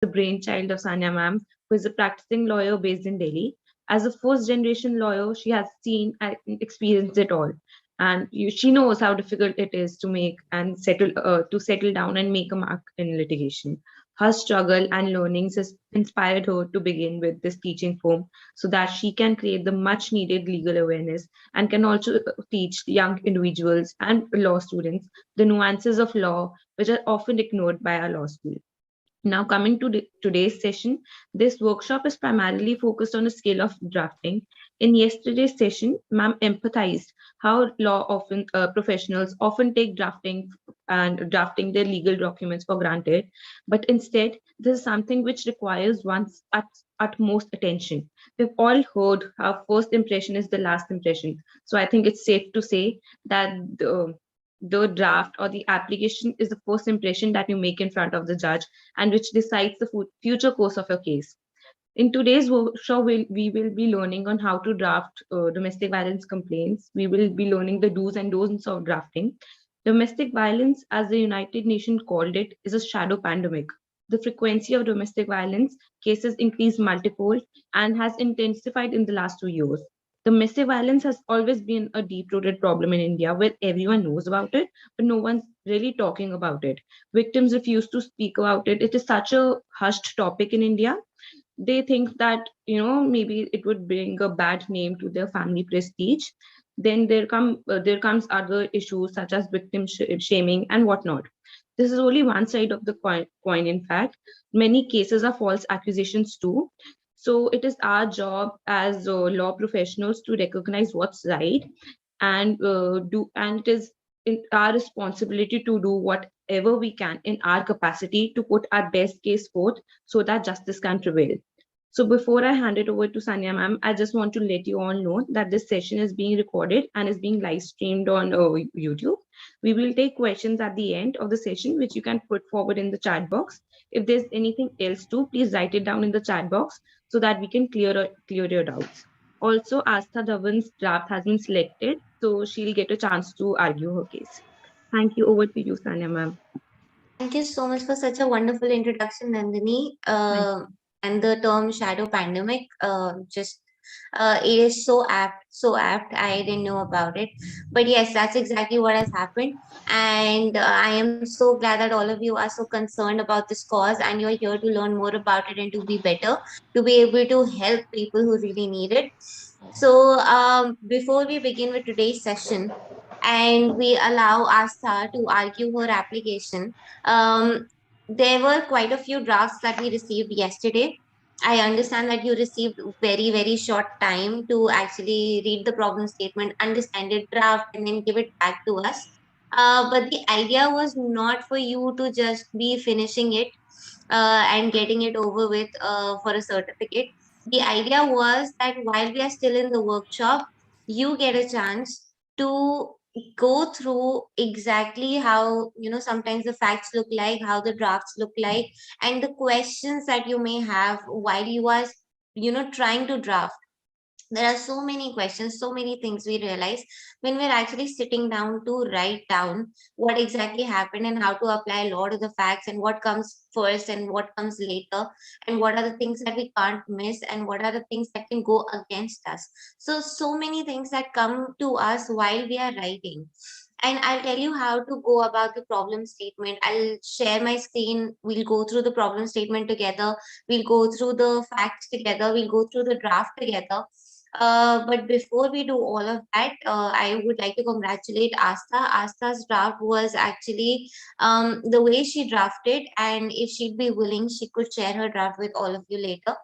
the brainchild of Sanya ma'am, who is a practicing lawyer based in Delhi. As a first generation lawyer, she has seen and experienced it all. And she knows how difficult it is to make and settle down and make a mark in litigation. Her struggle and learnings has inspired her to begin with this teaching firm so that she can create the much needed legal awareness and can also teach young individuals and law students the nuances of law which are often ignored by our law school. Now, coming to today's session, this workshop is primarily focused on the skill of drafting. In yesterday's session, ma'am empathized how law often professionals often take drafting their legal documents for granted, but instead, this is something which requires one's utmost attention. We've all heard how first impression is the last impression. So I think it's safe to say that the draft or the application is the first impression that you make in front of the judge and which decides the future course of your case. In today's workshop, we will be learning on how to draft domestic violence complaints. We will be learning the do's and don'ts of drafting. Domestic violence, as the United Nations called it, is a shadow pandemic. The frequency of domestic violence cases increased multifold and has intensified in the last 2 years. Domestic violence has always been a deep rooted problem in India where everyone knows about it, but no one's really talking about it. Victims refuse to speak about it. It is such a hushed topic in India. They think that maybe it would bring a bad name to their family prestige. Then there comes other issues such as victim shaming and whatnot. This is only one side of the coin. In fact, many cases are false accusations too. So it is our job as law professionals to recognize what's right and it is our responsibility to do whatever we can in our capacity to put our best case forth so that justice can prevail. So before I hand it over to Sanya ma'am, I just want to let you all know that this session is being recorded and is being live streamed on YouTube. We will take questions at the end of the session, which you can put forward in the chat box. If there's anything else too, please write it down in the chat box so that we can clear your doubts. Also, Astha Dhawan's draft has been selected, so she'll get a chance to argue her case. Thank you. Over to you, Sanya ma'am. Thank you so much for such a wonderful introduction, Nandini. Thank And the term shadow pandemic, just it is so apt, so apt. I didn't know about it, but yes, that's exactly what has happened. And I am so glad that all of you are so concerned about this cause, and you're here to learn more about it and to be better, to be able to help people who really need it. So, before we begin with today's session, and we allow Astha to argue her application, there were quite a few drafts that we received yesterday. I understand that you received very, very short time to actually read the problem statement, understand it, draft, and then give it back to us. But the idea was not for you to just be finishing it and getting it over with for a certificate. The idea was that while we are still in the workshop, you get a chance to go through exactly how, sometimes the facts look like, how the drafts look like, and the questions that you may have while you are, trying to draft. There are so many questions, so many things we realize when we're actually sitting down to write down what exactly happened and how to apply law to the facts, and what comes first and what comes later, and what are the things that we can't miss, and what are the things that can go against us. So many things that come to us while we are writing. And I'll tell you how to go about the problem statement. I'll share my screen. We'll go through the problem statement together. We'll go through the facts together. We'll go through the draft together. But before we do all of that, I would like to congratulate Astha. Astha's draft was actually the way she drafted, and if she'd be willing, she could share her draft with all of you later.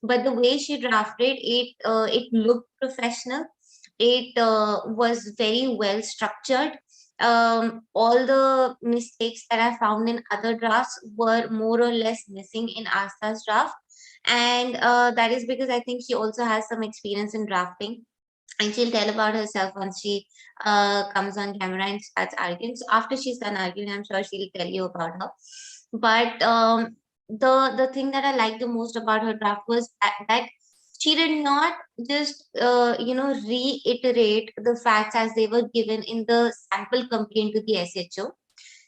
But the way she drafted it, it looked professional. It was very well structured. All the mistakes that I found in other drafts were more or less missing in Astha's draft, and that is because I think she also has some experience in drafting, and she'll tell about herself once she comes on camera and starts arguing. So after she's done arguing, I'm sure she'll tell you about her. But the thing that I liked the most about her draft was that she did not just reiterate the facts as they were given in the sample complaint to the SHO.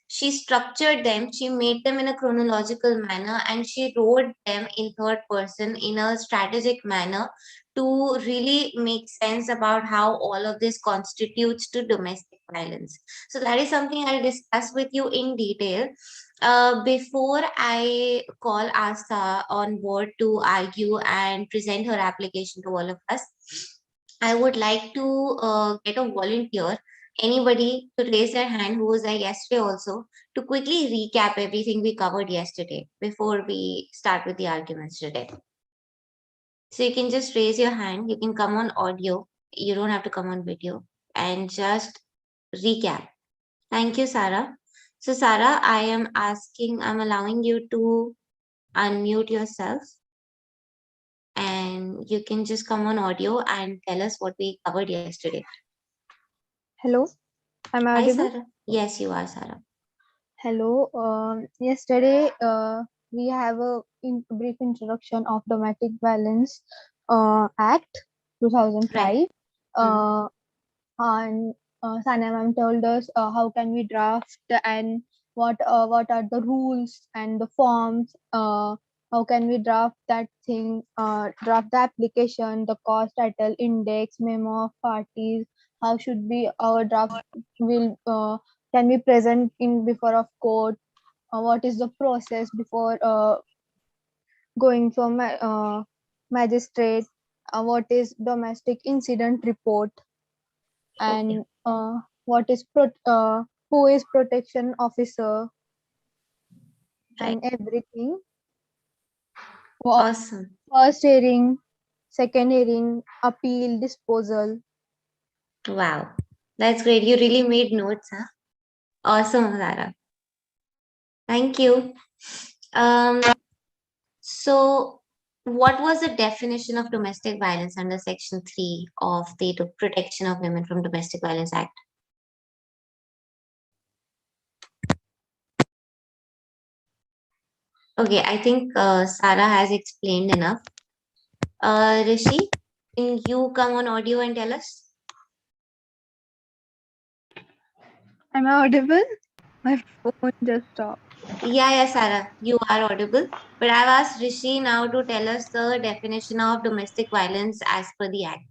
She structured them, she made them in a chronological manner, and she wrote them in third person in a strategic manner to really make sense about how all of this constitutes to domestic violence. So that is something I'll discuss with you in detail. Before I call Asa on board to argue and present her application to all of us, I would like to get a volunteer, anybody to raise their hand who was there yesterday also, to quickly recap everything we covered yesterday before we start with the arguments today. So you can just raise your hand, you can come on audio, you don't have to come on video, and just recap. Thank you, Sarah. So, Sarah, I'm allowing you to unmute yourself and you can just come on audio and tell us what we covered yesterday. Hello, am I Hi, audible? Sarah. Yes, you are, Sarah. Hello. Yesterday, we have a brief introduction of Domestic Violence Act 2005. Right. And Sania ma'am told us how can we draft and what are the rules and the forms. How can we draft that thing? Draft the application, the cause, title, index, memo of parties. How should be our draft will can be present in before of court. What is the process before going to a magistrate? What is domestic incident report? And what is who is protection officer Right. and everything. Awesome. First hearing, second hearing, appeal, disposal. Wow. That's great. You really made notes, huh? Awesome, Sarah. Thank you. So what was the definition of domestic violence under Section 3 of the Protection of Women from Domestic Violence Act? Okay, I think Sarah has explained enough. Rishi, can you come on audio and tell us? Am I audible? My phone just stopped. Yeah, Sarah, you are audible. But I've asked Rishi now to tell us the definition of domestic violence as per the Act.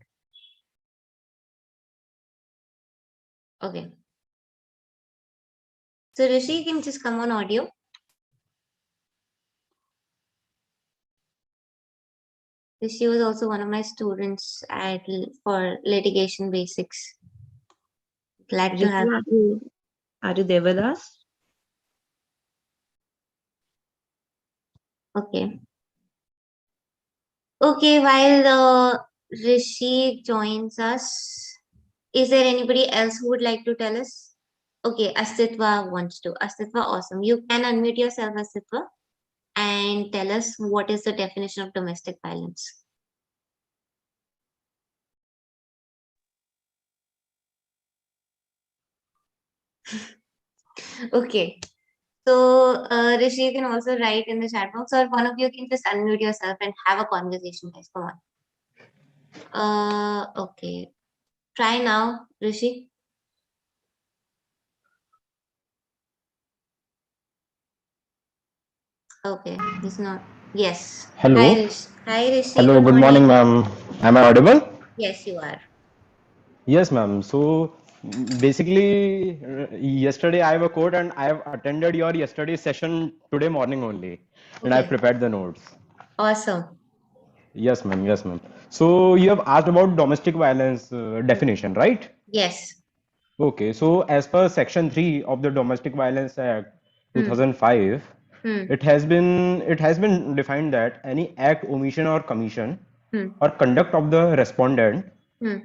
Okay. So Rishi, you can just come on audio. Rishi was also one of my students for litigation basics. Glad to Rishi, have are you there with us? Okay. Okay, while Rishi joins us, is there anybody else who would like to tell us? Okay, Astitva wants to. Astitva, awesome. You can unmute yourself, Astitva, and tell us what is the definition of domestic violence. Okay. So, Rishi, you can also write in the chat box, or one of you can just unmute yourself and have a conversation, guys. Come on. Okay. Try now, Rishi. Okay, he's not. Yes. Hello. Hi, Rishi. Hi, Rishi. Hello, Good good morning, morning. ma'am. Am I audible? Yes, you are. Yes, ma'am. So basically, yesterday I have a code and I have attended your yesterday's session today morning only, and I've Okay. prepared the notes. Awesome. Yes, ma'am. Yes, ma'am. So you have asked about domestic violence definition, right? Yes. Okay. So as per Section 3 of the Domestic Violence Act Hmm. 2005, Hmm. it has been defined that any act, omission, or commission Hmm. or conduct of the respondent Hmm.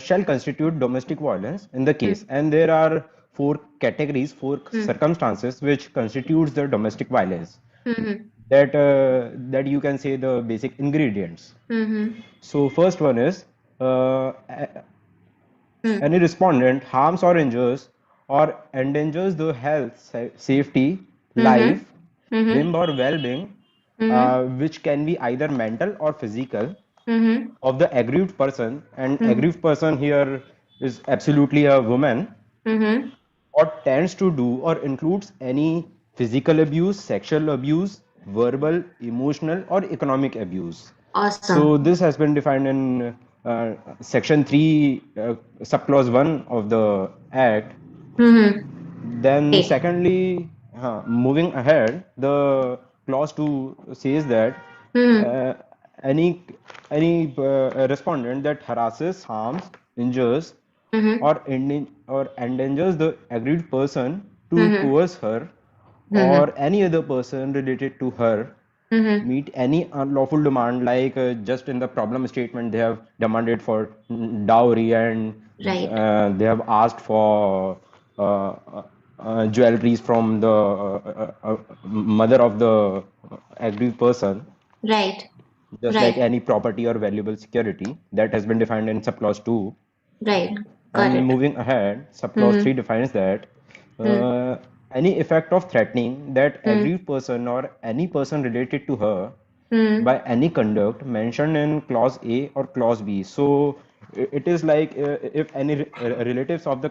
shall constitute domestic violence in the case, and there are four categories, four circumstances which constitutes the domestic violence, Hmm. that you can say the basic ingredients. Hmm. So first one is Hmm. any respondent harms or injures or endangers the health, safety, Hmm. life, Hmm. limb or well-being, Hmm. which can be either mental or physical, Hmm. of the aggrieved person, and aggrieved person here is absolutely a woman, Hmm. or tends to do or includes any physical abuse, sexual abuse, verbal, emotional, or economic abuse. Awesome. So this has been defined in Section 3, subclause 1 of the Act. Then, Great. secondly, moving ahead, the clause 2 says that uh, any respondent that harasses, harms, injures, or endangers the aggrieved person to coerce her or any other person related to her meet any unlawful demand, like just in the problem statement they have demanded for dowry, and Right. they have asked for jewelries from the mother of the aggrieved person, Right. just like Right. any property or valuable security that has been defined in subclause 2. Right. Got And it. moving ahead, subclause 3 defines that uh, any effect of threatening that aggrieved person or any person related to her by any conduct mentioned in clause A or clause B. So it is like if any relatives of the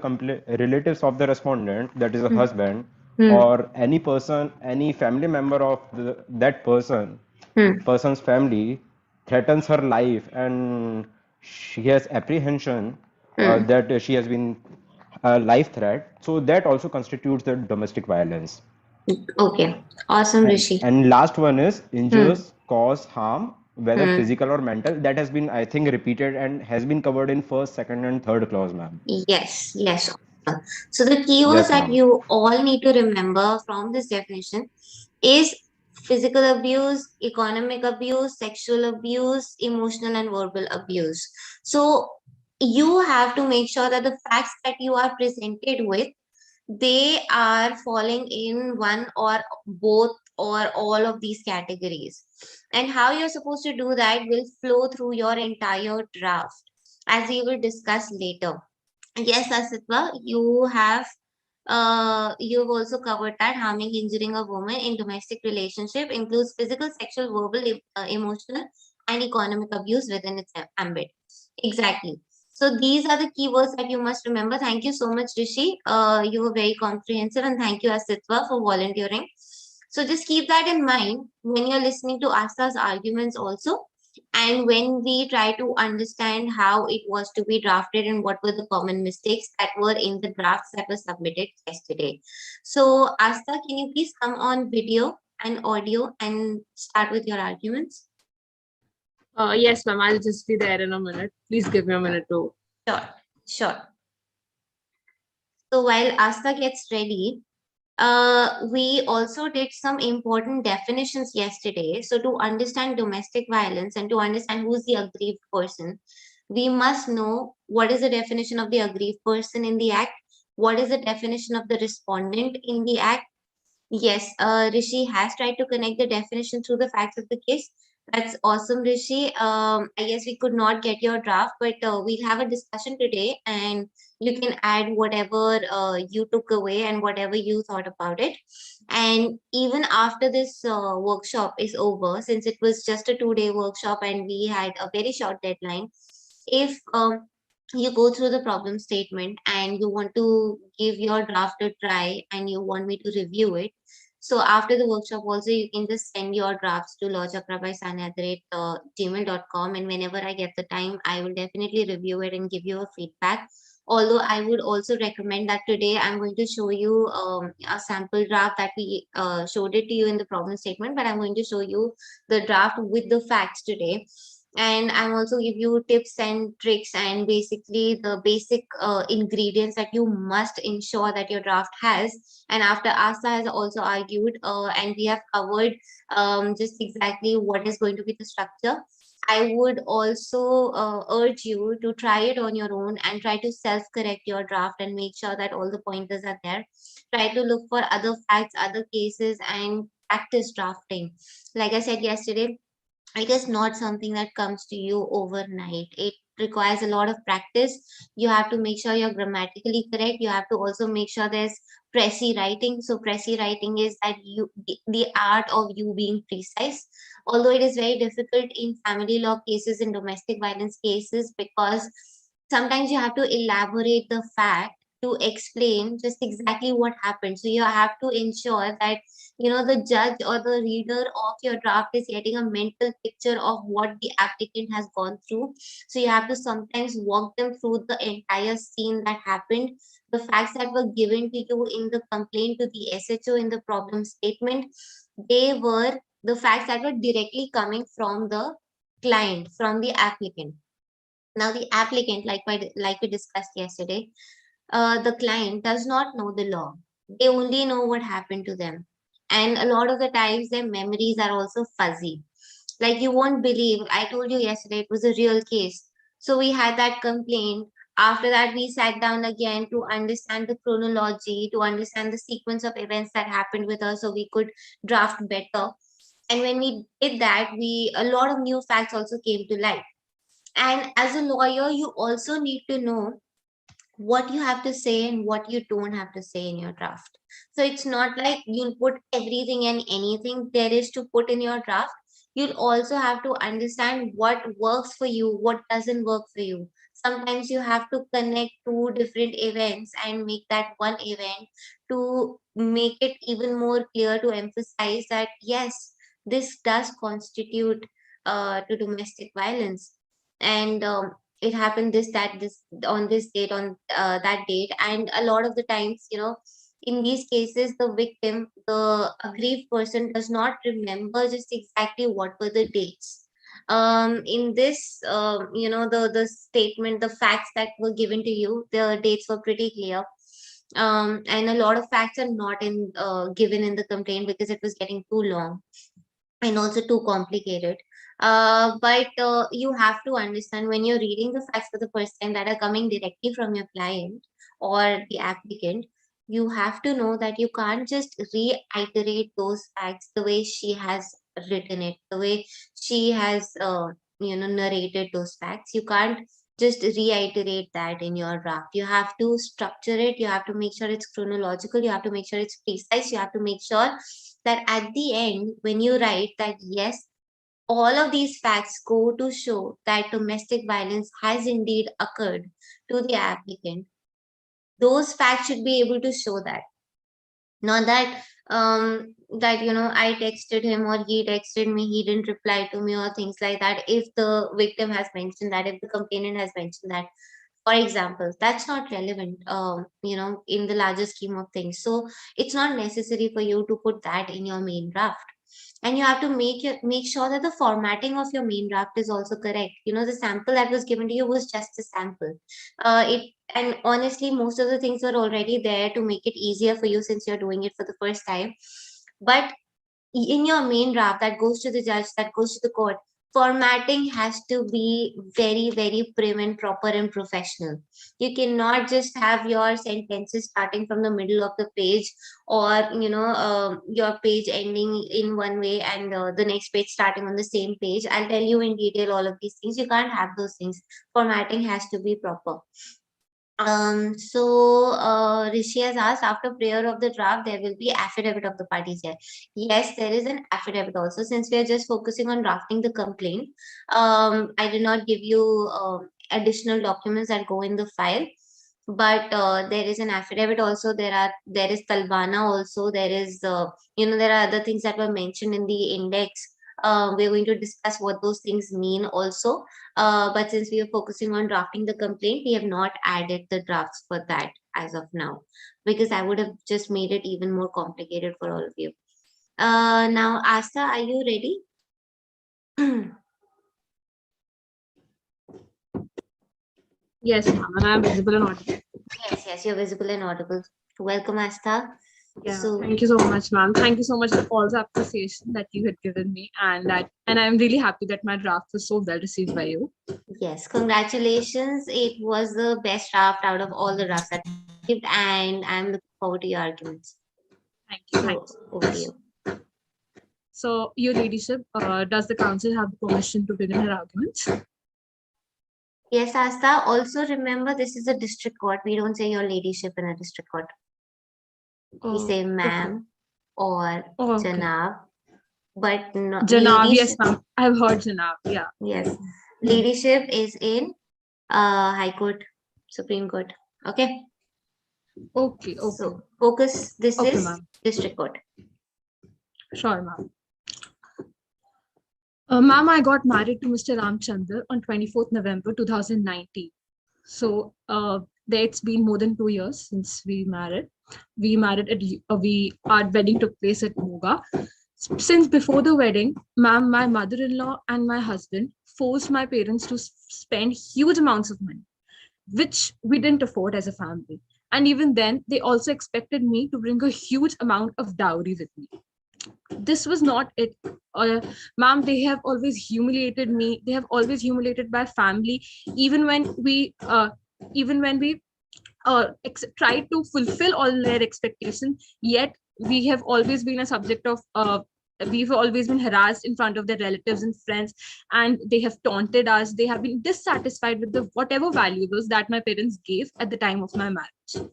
respondent, that is a husband, or any person, any family member of that person's family threatens her life, and she has apprehension that she has been a life threat, so that also constitutes the domestic violence. Okay. Awesome, Rishi. And last one is injures, cause harm, whether physical or mental. That has been, I think, repeated and has been covered in first, second, and third clause, ma'am. Yes, yes. Awesome. So the keywords Yes, that ma'am. you all need to remember from this definition is physical abuse, economic abuse, sexual abuse, emotional and verbal abuse. So you have to make sure that the facts that you are presented with, they are falling in one or both or all of these categories. And how you're supposed to do that will flow through your entire draft, as we will discuss later. Yes, Asitva, you've also covered that harming, injuring a woman in domestic relationship includes physical, sexual, verbal, emotional, and economic abuse within its ambit. Exactly. So these are the keywords that you must remember. Thank you so much, Rishi. You were very comprehensive, and thank you, Asitva, for volunteering. So just keep that in mind when you're listening to Asta's arguments also, and when we try to understand how it was to be drafted and what were the common mistakes that were in the drafts that were submitted yesterday. So Asta, can you please come on video and audio and start with your arguments? Yes, ma'am. I'll just be there in a minute. Please give me a minute to. Sure, sure. So while Asta gets ready, we also did some important definitions yesterday. So to understand domestic violence and to understand who's the aggrieved person, we must know what is the definition of the aggrieved person in the act, what is the definition of the respondent in the act. Yes, Rishi has tried to connect the definition through the facts of the case. That's awesome, Rishi. I guess we could not get your draft, but we'll have a discussion today, and you can add whatever you took away and whatever you thought about it. And even after this workshop is over, since it was just a 2-day workshop and we had a very short deadline, if you go through the problem statement and you want to give your draft a try and you want me to review it, so after the workshop also you can just send your drafts to lawchakrabai@gmail.com, and whenever I get the time I will definitely review it and give you a feedback. Although I would also recommend that today I'm going to show you a sample draft that we showed it to you in the problem statement, but I'm going to show you the draft with the facts today. And I'm also give you tips and tricks and basically the basic ingredients that you must ensure that your draft has. And after Asta has also argued and we have covered just exactly what is going to be the structure, I would also urge you to try it on your own and try to self-correct your draft and make sure that all the pointers are there. Try to look for other facts, other cases, and practice drafting. Like I said yesterday, it is not something that comes to you overnight. It requires a lot of practice. You have to make sure you're grammatically correct. You have to also make sure there's pressy writing. So pressy writing is that the art of you being precise. Although it is very difficult in family law cases and domestic violence cases, because sometimes you have to elaborate the fact to explain just exactly what happened. So you have to ensure that, the judge or the reader of your draft is getting a mental picture of what the applicant has gone through. So you have to sometimes walk them through the entire scene that happened, the facts that were given to you in the complaint to the SHO in the problem statement. They were the facts that were directly coming from the client, from the applicant. Now, the applicant, like we discussed yesterday, the client does not know the law. They only know what happened to them. And a lot of the times, their memories are also fuzzy. Like, you won't believe, I told you yesterday, it was a real case. So we had that complaint. After that, we sat down again to understand the chronology, to understand the sequence of events that happened with us so we could draft better. And when we did that, a lot of new facts also came to light. And as a lawyer, you also need to know what you have to say and what you don't have to say in your draft. So it's not like you'll put everything and anything there is to put in your draft. You'll also have to understand what works for you, what doesn't work for you. Sometimes you have to connect two different events and make that one event to make it even more clear, to emphasize that yes, this does constitute to domestic violence. And it happened this on this date, on that date. And a lot of the times, in these cases, the victim, the aggrieved person, does not remember just exactly what were the dates. In this, the statement, the facts that were given to you, the dates were pretty clear. And a lot of facts are not given in the complaint because it was getting too long and also too complicated. But you have to understand, when you're reading the facts for the first time that are coming directly from your client or the applicant, you have to know that you can't just reiterate those facts the way she has written it, the way she has narrated those facts. You can't just reiterate that in your draft. You have to structure it, you have to make sure it's chronological, you have to make sure it's precise, you have to make sure that at the end, when you write that yes, all of these facts go to show that domestic violence has indeed occurred to the applicant, those facts should be able to show that. Not that I texted him or he texted me, he didn't reply to me, or things like that. If the victim has mentioned that, if the complainant has mentioned that, for example, that's not relevant, in the larger scheme of things. So it's not necessary for you to put that in your main draft. And you have to make sure that the formatting of your main draft is also correct. The sample that was given to you was just a sample. And honestly, most of the things were already there to make it easier for you since you're doing it for the first time. But in your main draft that goes to the judge, that goes to the court, formatting has to be very, very prim and proper and professional. You cannot just have your sentences starting from the middle of the page, or your page ending in one way and the next page starting on the same page. I'll tell you in detail all of these things. You can't have those things. Formatting has to be proper. Rishi has asked, after prayer of the draft, there will be affidavit of the parties here. Yes, there is an affidavit also. Since we are just focusing on drafting the complaint, I did not give you additional documents that go in the file. But there is an affidavit also. There is Talbana also. There is, there are other things that were mentioned in the index. We're going to discuss what those things mean also. But since we are focusing on drafting the complaint, we have not added the drafts for that as of now, because I would have just made it even more complicated for all of you. Now, Asta, are you ready? Yes, ma'am, and I'm visible and audible. Yes, you're visible and audible. Welcome, Asta. Yeah, thank you so much, ma'am. Thank you so much for all the appreciation that you had given me, and I'm really happy that my draft was so well received by you. Yes, congratulations. It was the best draft out of all the drafts that I received, and I'm looking forward to your arguments. Thank you. So, over to you. So, Your Ladyship, does the council have the permission to begin her arguments? Yes, Asta. Also remember, this is a district court. We don't say Your Ladyship in a district court. We say ma'am or Janab. But not Janab, yes, ma'am. I've heard Janab, yeah. Yes. Ladyship is in High Court, Supreme Court. Okay. Okay. So focus. This Okay, is ma'am. district court. Sure, ma'am. Ma'am, I got married to Mr. Ramchandra on 24th November 2019. So it's been more than 2 years since we married. Our wedding took place at Moga. Since before the wedding, ma'am, my mother-in-law and my husband forced my parents to spend huge amounts of money, which we didn't afford as a family. And even then, they also expected me to bring a huge amount of dowry with me. This was not it. Ma'am, they have always humiliated me. They have always humiliated my family, even when we tried to fulfill all their expectations. Yet we have always been a subject of we've always been harassed in front of their relatives and friends, and they have taunted us. They have been dissatisfied with the whatever valuables that my parents gave at the time of my marriage.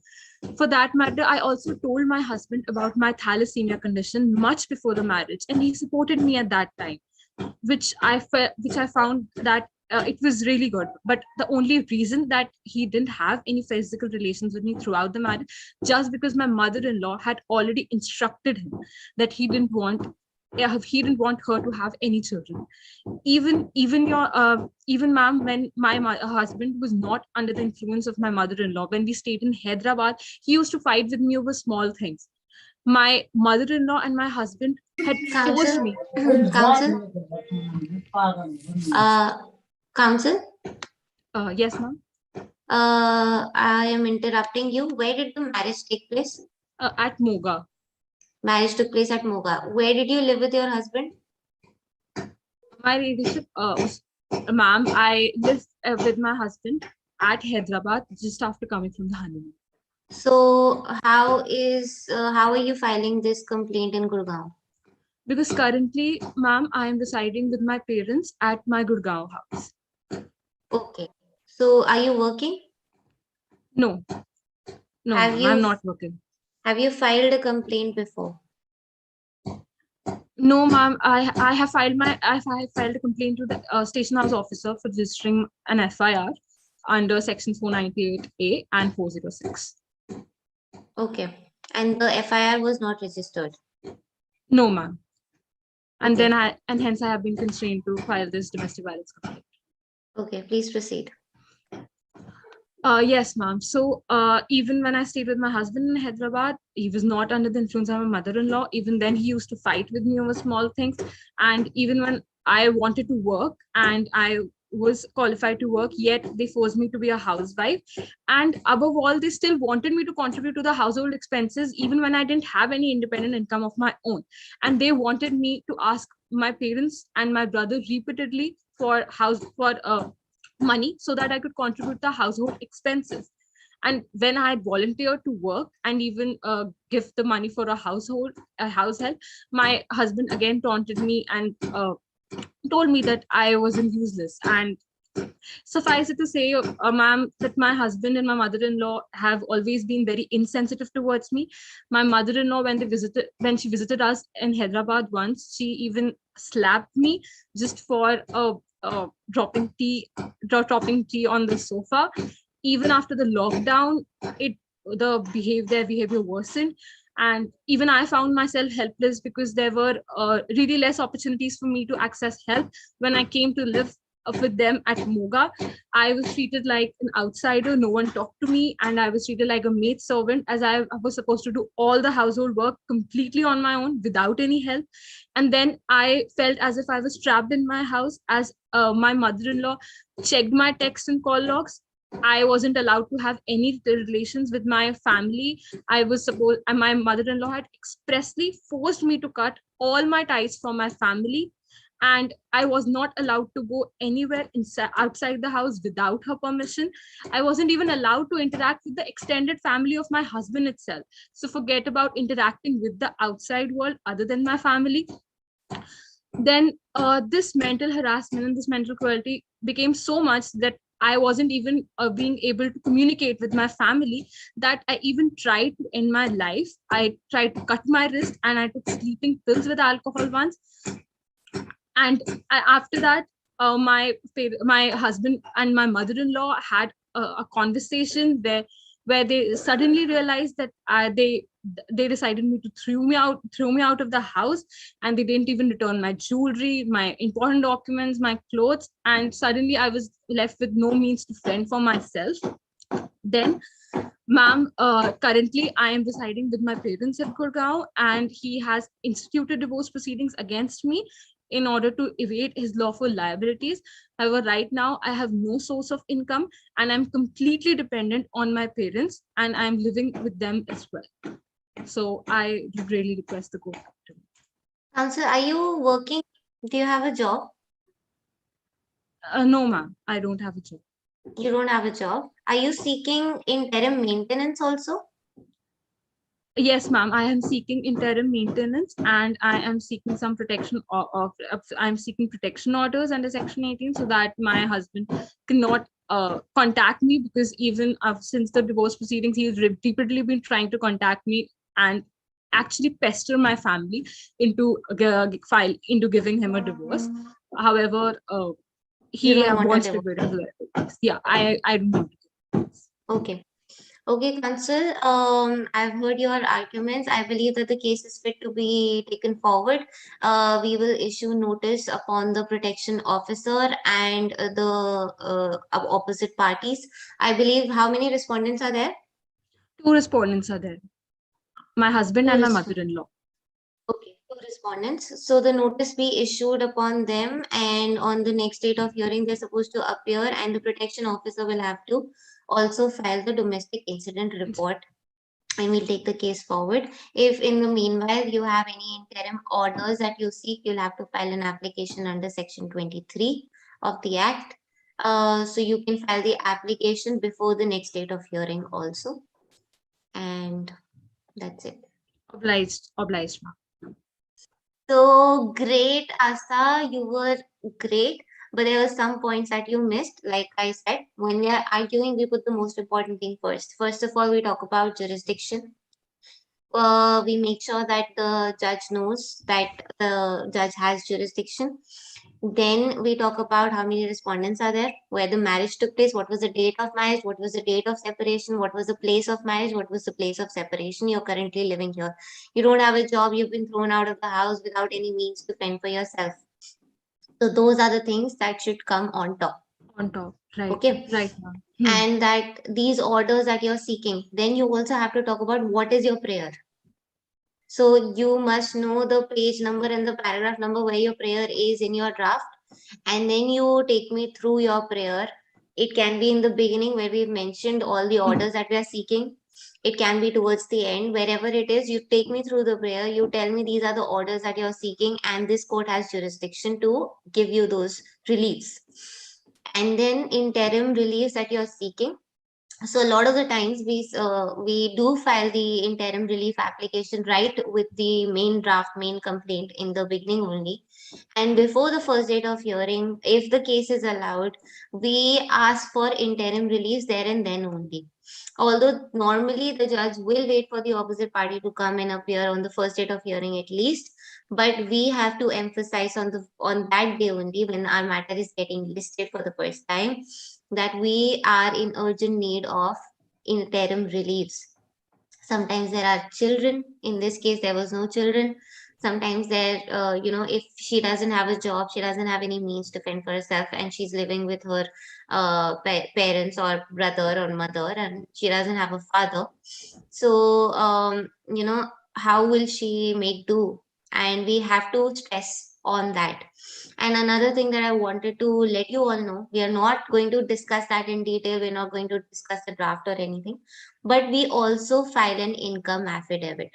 For that matter, I also told my husband about my thalassemia condition much before the marriage, and he supported me at that time, which I found that it was really good. But the only reason that he didn't have any physical relations with me throughout the marriage, just because my mother-in-law had already instructed him that he didn't want her to have any children. Even ma'am, when my husband was not under the influence of my mother-in-law, when we stayed in Hyderabad, he used to fight with me over small things. My mother-in-law and my husband had forced Counsel, me. counsel, counsel. Yes, ma'am. I am interrupting you. Where did the marriage take place? At Moga. Marriage took place at Moga. Where did you live with your husband? My relationship was, ma'am, I lived with my husband at Hyderabad just after coming from the honeymoon. So how are you filing this complaint in Gurgaon? Because currently, ma'am, I am residing with my parents at my Gurgaon house. Okay. So are you working? No, Have ma'am, you I'm not working. have you filed a complaint before? No, ma'am, I have filed a complaint to the station house officer for registering an FIR under section 498A and 406. Okay. And the FIR was not registered. No, ma'am. And Okay. hence I have been constrained to file this domestic violence complaint. Okay, please proceed. Yes, ma'am. So even when I stayed with my husband in Hyderabad, he was not under the influence of my mother-in-law. Even then, he used to fight with me over small things. And even when I wanted to work and I was qualified to work, yet they forced me to be a housewife. And above all, they still wanted me to contribute to the household expenses, even when I didn't have any independent income of my own. And they wanted me to ask my parents and my brother repeatedly for money so that I could contribute the household expenses. And when I had volunteered to work and even give the money for a house help, my husband again taunted me and told me that I wasn't useless. And suffice it to say, ma'am, that my husband and my mother-in-law have always been very insensitive towards me. My mother-in-law, when she visited us in Hyderabad once, she even slapped me just for dropping tea on the sofa. Even after the lockdown, their behavior worsened. And even I found myself helpless because there were really less opportunities for me to access help. When I came to live with them at Moga, I was treated like an outsider. No one talked to me, and I was treated like a maid servant, as I was supposed to do all the household work completely on my own without any help. And then I felt as if I was trapped in my house, as my mother-in-law checked my text and call logs. I wasn't allowed to have any relations with my family. And my mother-in-law had expressly forced me to cut all my ties from my family, and I was not allowed to go anywhere outside the house without her permission. I wasn't even allowed to interact with the extended family of my husband itself. So forget about interacting with the outside world other than my family. Then this mental harassment and this mental cruelty became so much that I wasn't even being able to communicate with my family, that I even tried to end my life. I tried to cut my wrist, and I took sleeping pills with alcohol once. And after that, my husband and my mother-in-law had a conversation where they suddenly realized that they decided me to throw me out of the house, and they didn't even return my jewelry, my important documents, my clothes, and suddenly I was left with no means to fend for myself. Then, ma'am, currently I am residing with my parents at Gurgaon, and he has instituted divorce proceedings against me in order to evade his lawful liabilities. However, right now I have no source of income, and I'm completely dependent on my parents, and I'm living with them as well. So I would really request the court to. Counsel, are you working? Do you have a job? No, ma'am, I don't have a job. You don't have a job. Are you seeking interim maintenance also? Yes, ma'am. I am seeking interim maintenance, and I am seeking some protection I'm seeking protection orders under Section 18, so that my husband cannot contact me, because even since the divorce proceedings, he has repeatedly been trying to contact me and actually pester my family into giving him a divorce. However, he wants to get a divorce. Yeah, I don't want to. Okay. Okay, Counsel, I've heard your arguments. I believe that the case is fit to be taken forward. We will issue notice upon the protection officer and the opposite parties. I believe, how many respondents are there? 2 respondents are there. My husband and my mother-in-law. Okay, 2 respondents. So the notice be issued upon them, and on the next date of hearing, they're supposed to appear, and the protection officer will have to also file the domestic incident report, and we'll take the case forward. If in the meanwhile you have any interim orders that you seek, you'll have to file an application under Section 23 of the Act. So you can file the application before the next date of hearing also. And that's it. Obliged, ma'am. So great, Asa, you were great. But there were some points that you missed. Like I said, when we are arguing, we put the most important thing first. First of all, we talk about jurisdiction. We make sure that the judge knows that the judge has jurisdiction. Then we talk about how many respondents are there, where the marriage took place, what was the date of marriage, what was the date of separation, what was the place of marriage, what was the place of separation. You're currently living here. You don't have a job, you've been thrown out of the house without any means to fend for yourself. So those are the things that should come on top. On top, right? Okay. Right, ma'am. And that these orders that you're seeking, then you also have to talk about what is your prayer. So you must know the page number and the paragraph number where your prayer is in your draft. And then you take me through your prayer. It can be in the beginning where we've mentioned all the orders that we are seeking. It can be towards the end, wherever it is, you take me through the prayer. You tell me these are the orders that you're seeking, and this court has jurisdiction to give you those reliefs. And then interim reliefs that you're seeking. So a lot of the times we do file the interim relief application right with the main complaint in the beginning only, and before the first date of hearing, if the case is allowed, we ask for interim relief there and then only. Although normally the judge will wait for the opposite party to come and appear on the first date of hearing at least, but we have to emphasize on that day only, when our matter is getting listed for the first time, that we are in urgent need of interim reliefs. Sometimes there are children. In this case, there was no children. Sometimes there, if she doesn't have a job, she doesn't have any means to fend for herself, and she's living with her parents or brother or mother, and she doesn't have a father. So, how will she make do? And we have to stress on that. And another thing that I wanted to let you all know, we are not going to discuss that in detail. We're not going to discuss the draft or anything, but we also file an income affidavit.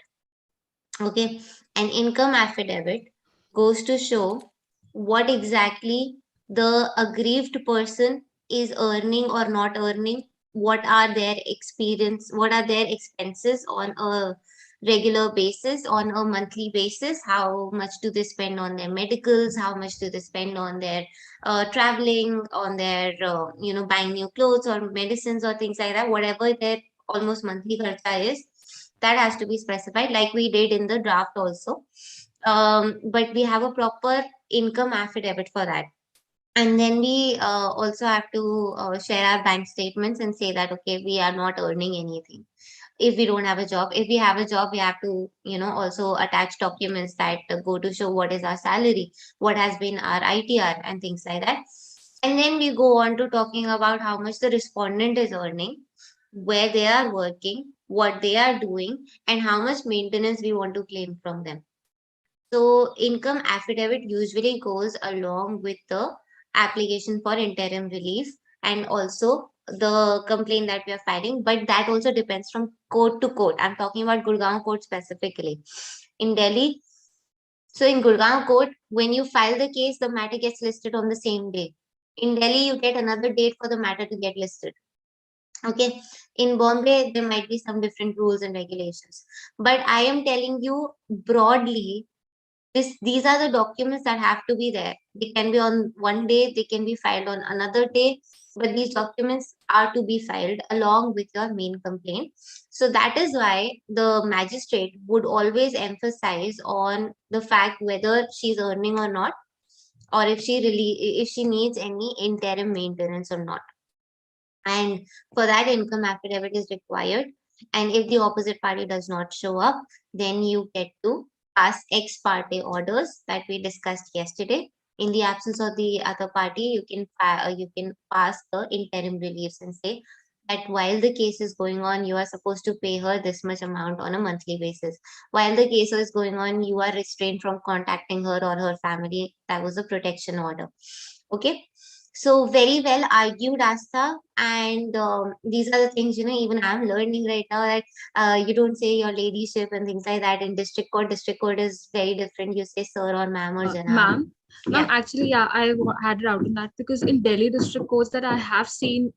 Okay, an income affidavit goes to show what exactly the aggrieved person is earning or not earning, what are their expenses on a regular basis, on a monthly basis, how much do they spend on their medicals, how much do they spend on their traveling, on their buying new clothes or medicines or things like that, whatever their almost monthly kharcha is, that has to be specified like we did in the draft also. But we have a proper income affidavit for that. And then we also have to share our bank statements and say that, okay, we are not earning anything. If we don't have a job, if we have a job, we have to, also attach documents that go to show what is our salary, what has been our ITR, and things like that. And then we go on to talking about how much the respondent is earning, where they are working, what they are doing, and how much maintenance we want to claim from them. So income affidavit usually goes along with the application for interim relief and also the complaint that we are filing, but that also depends from court to court. I'm talking about Gurgaon court specifically. In Delhi, so in Gurgaon court, when you file the case, the matter gets listed on the same day. In Delhi, you get another date for the matter to get listed. Okay. In Bombay, there might be some different rules and regulations. But I am telling you broadly, these are the documents that have to be there. They can be on one day, they can be filed on another day, but these documents are to be filed along with your main complaint. So that is why the magistrate would always emphasize on the fact whether she's earning or not, or if she needs any interim maintenance or not. And for that, income affidavit is required. And if the opposite party does not show up, then you get to pass ex parte orders that we discussed yesterday. In the absence of the other party, you can pass the interim reliefs and say that while the case is going on, you are supposed to pay her this much amount on a monthly basis. While the case is going on, you are restrained from contacting her or her family. That was a protection order. Okay. So very well argued, Asta. And these are the things, even I'm learning right now that you don't say your ladyship and things like that in district court. District court is very different. You say sir or ma'am or janab. Ma'am, Yeah. actually, yeah, had it out on that because in Delhi district courts that I have seen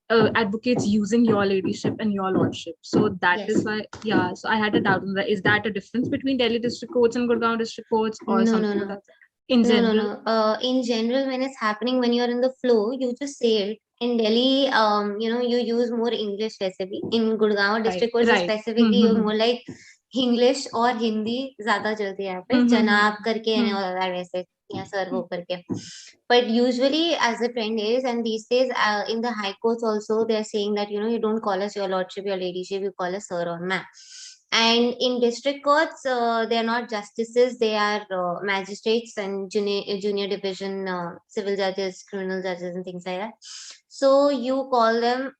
advocates using your ladyship and your lordship. So that is Yes. why, yeah. So I had a doubt on that. Is that a difference between Delhi district courts and Gurgaon district courts or No, something no, like no. that? In No, no, general, no. In general, when it's happening, when you're in the flow, you just say it. In Delhi, you use more English recipe. In Gurgaon right, district courts right. specifically, you're more like English और हिंदी ज्यादा चलती है यहाँ पे जनाब करके and all that वैसे या सर वो करके. But usually, as the trend is, and these days in the high courts also, they're saying that you don't call us your lordship, your ladyship, you call us sir or ma'am. And in district courts, they are not justices, they are magistrates and junior division civil judges, criminal judges, and things like that. So you call them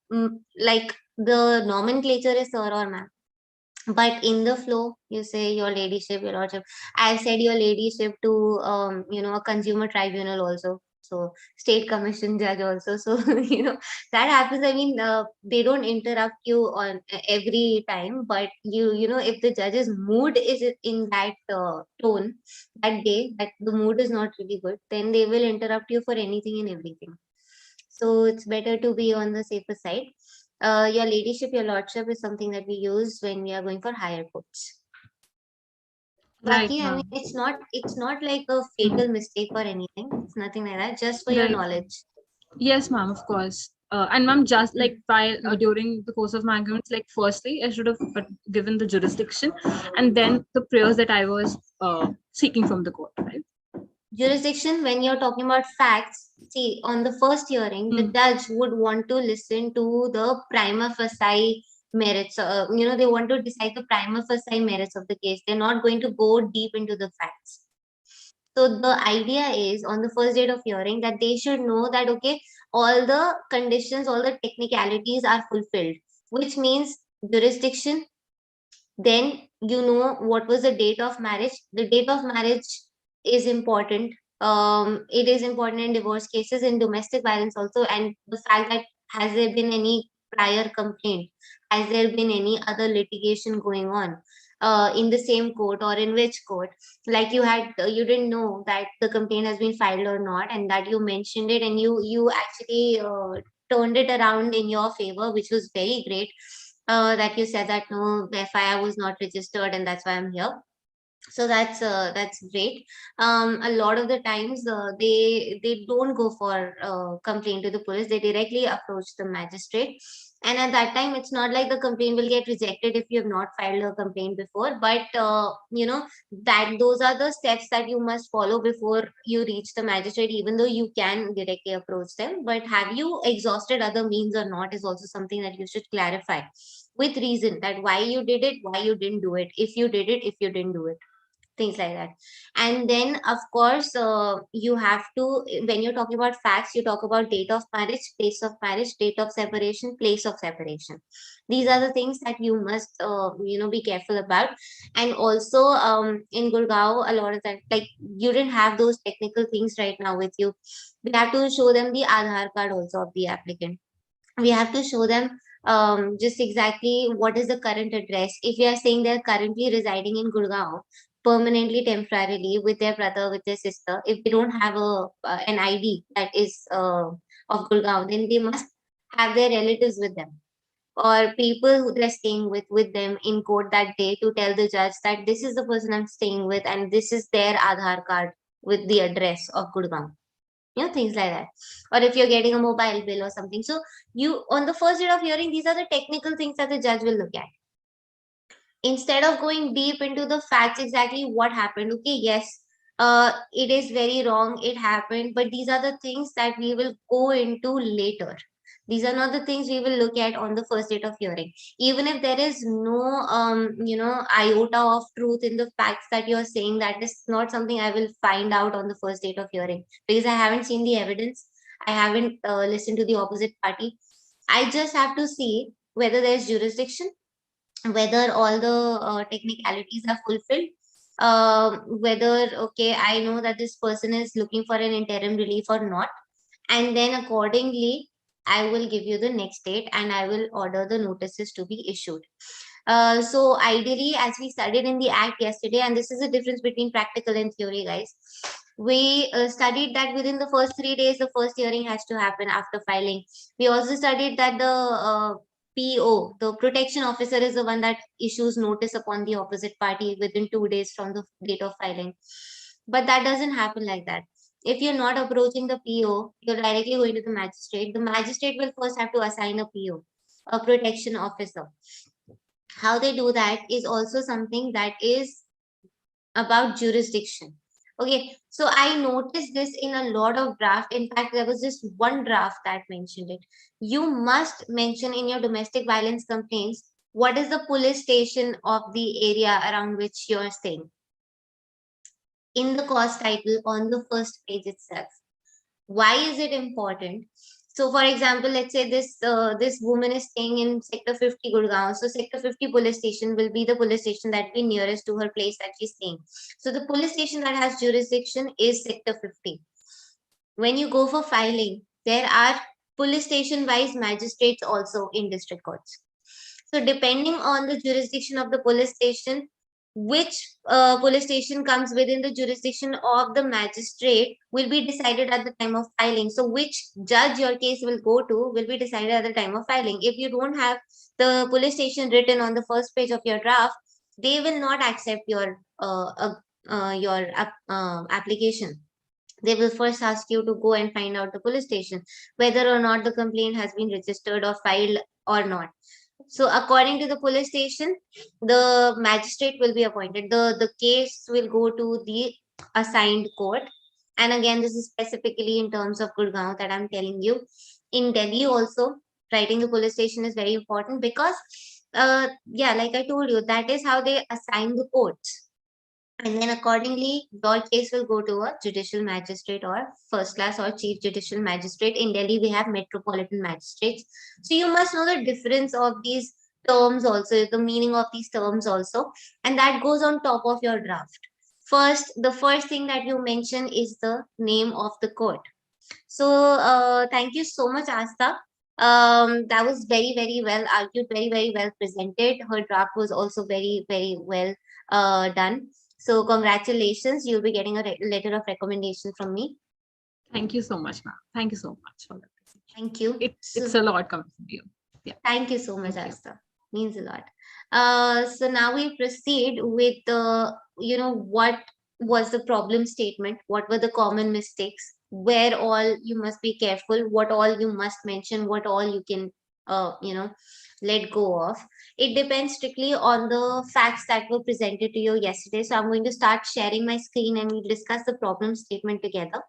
like the nomenclature is sir or ma'am. But in the flow, you say your ladyship, your lordship. I've said your ladyship to a consumer tribunal also. So state commission judge also. So that happens. I mean, they don't interrupt you on every time, but if the judge's mood is in that tone that day, that the mood is not really good, then they will interrupt you for anything and everything. So it's better to be on the safer side. Your ladyship, your lordship is something that we use when we are going for higher courts. Right, Baki, I mean, ma'am. it's not like a fatal mistake or anything. It's nothing like that. Just for your Right. knowledge. Yes, ma'am, of course. And ma'am, just like while during the course of my arguments, like firstly, I should have given the jurisdiction and then the prayers that I was seeking from the court, right? Jurisdiction, when you're talking about facts, see, on the first hearing, the judge would want to listen to the prima facie merits. They want to decide the prima facie merits of the case. They're not going to go deep into the facts. So the idea is on the first date of hearing that they should know that, okay, all the conditions, all the technicalities are fulfilled, which means jurisdiction. Then what was the date of marriage. The date of marriage is important. It is important in divorce cases, in domestic violence also, and the fact that has there been any prior complaint, has there been any other litigation going on in the same court or in which court, like you didn't know that the complaint has been filed or not, and that you mentioned it and you actually turned it around in your favor, which was very great. That you said that no, the FIR was not registered and that's why I'm here. So that's great. A lot of the times they don't go for complaint to the police. They directly approach the magistrate. And at that time, it's not like the complaint will get rejected if you have not filed a complaint before, but that those are the steps that you must follow before you reach the magistrate, even though you can directly approach them. But have you exhausted other means or not is also something that you should clarify with reason, that why you did it, why you didn't do it, if you did it, if you didn't do it, things like that. And then of course, you have to, when you're talking about facts, you talk about date of marriage, place of marriage, date of separation, place of separation. These are the things that you must be careful about. And also, in Gurgaon, a lot of that, like, you didn't have those technical things right now with you. We have to show them the Aadhaar card also of the applicant. We have to show them just exactly what is the current address. If we are saying they're currently residing in Gurgaon permanently, temporarily, with their brother, with their sister, if they don't have an ID that is of Gurgaon, then they must have their relatives with them, or people who they're staying with them in court that day, to tell the judge that this is the person I'm staying with and this is their Aadhaar card with the address of Gurgaon. Things like that. Or if you're getting a mobile bill or something, so you, on the first day of hearing, these are the technical things that the judge will look at, instead of going deep into the facts, exactly what happened. Okay, yes, it is very wrong, it happened, but these are the things that we will go into later. These are not the things we will look at on the first date of hearing. Even if there is no iota of truth in the facts that you're saying, that is not something I will find out on the first date of hearing, because I haven't seen the evidence, I haven't listened to the opposite party. I just have to see whether there's jurisdiction, whether all the technicalities are fulfilled, whether, okay, I know that this person is looking for an interim relief or not, and then accordingly I will give you the next date and I will order the notices to be issued. So ideally, as we studied in the act yesterday, and this is the difference between practical and theory, guys, we studied that within the first 3 days the first hearing has to happen after filing. We also studied that the PO, the protection officer, is the one that issues notice upon the opposite party within 2 days from the date of filing. But that doesn't happen like that. If you're not approaching the PO, you're directly going to the magistrate. The magistrate will first have to assign a PO, a protection officer. How they do that is also something that is about jurisdiction. Okay, so I noticed this in a lot of draft. In fact, there was just one draft that mentioned it. You must mention in your domestic violence complaints what is the police station of the area around which you're staying, in the cause title on the first page itself. Why is it important? So for example, let's say this woman is staying in sector 50 Gurgaon, so sector 50 police station will be the police station that be nearest to her place that she's staying. So the police station that has jurisdiction is sector 50. When you go for filing, there are police station wise magistrates also in district courts. So depending on the jurisdiction of the police station, which police station comes within the jurisdiction of the magistrate will be decided at the time of filing. So which judge your case will go to will be decided at the time of filing. If you don't have the police station written on the first page of your draft, they will not accept your application. They will first ask you to go and find out the police station, whether or not the complaint has been registered or filed or not. So according to the police station, the magistrate will be appointed. The case will go to the assigned court. And again, this is specifically in terms of Gurgaon that I'm telling you. In Delhi also, writing the police station is very important, because like I told you, that is how they assign the courts. And then accordingly, your case will go to a judicial magistrate or first class or chief judicial magistrate. In Delhi, we have metropolitan magistrates. So you must know the difference of these terms also, the meaning of these terms also. And that goes on top of your draft. First, the first thing that you mention is the name of the court. So thank you so much, Asta. That was very, very well argued, very, very well presented. Her draft was also very, very well done. So congratulations, you'll be getting a letter of recommendation from me. Thank you so much, ma'am. Thank you so much for that. Thank you. It's a lot coming from you. Yeah. Thank you so much, Asta. Means a lot. So now we proceed with the, what was the problem statement? What were the common mistakes? Where all you must be careful? What all you must mention? What all you can let go of. It depends strictly on the facts that were presented to you yesterday. So I'm going to start sharing my screen and we'll discuss the problem statement together.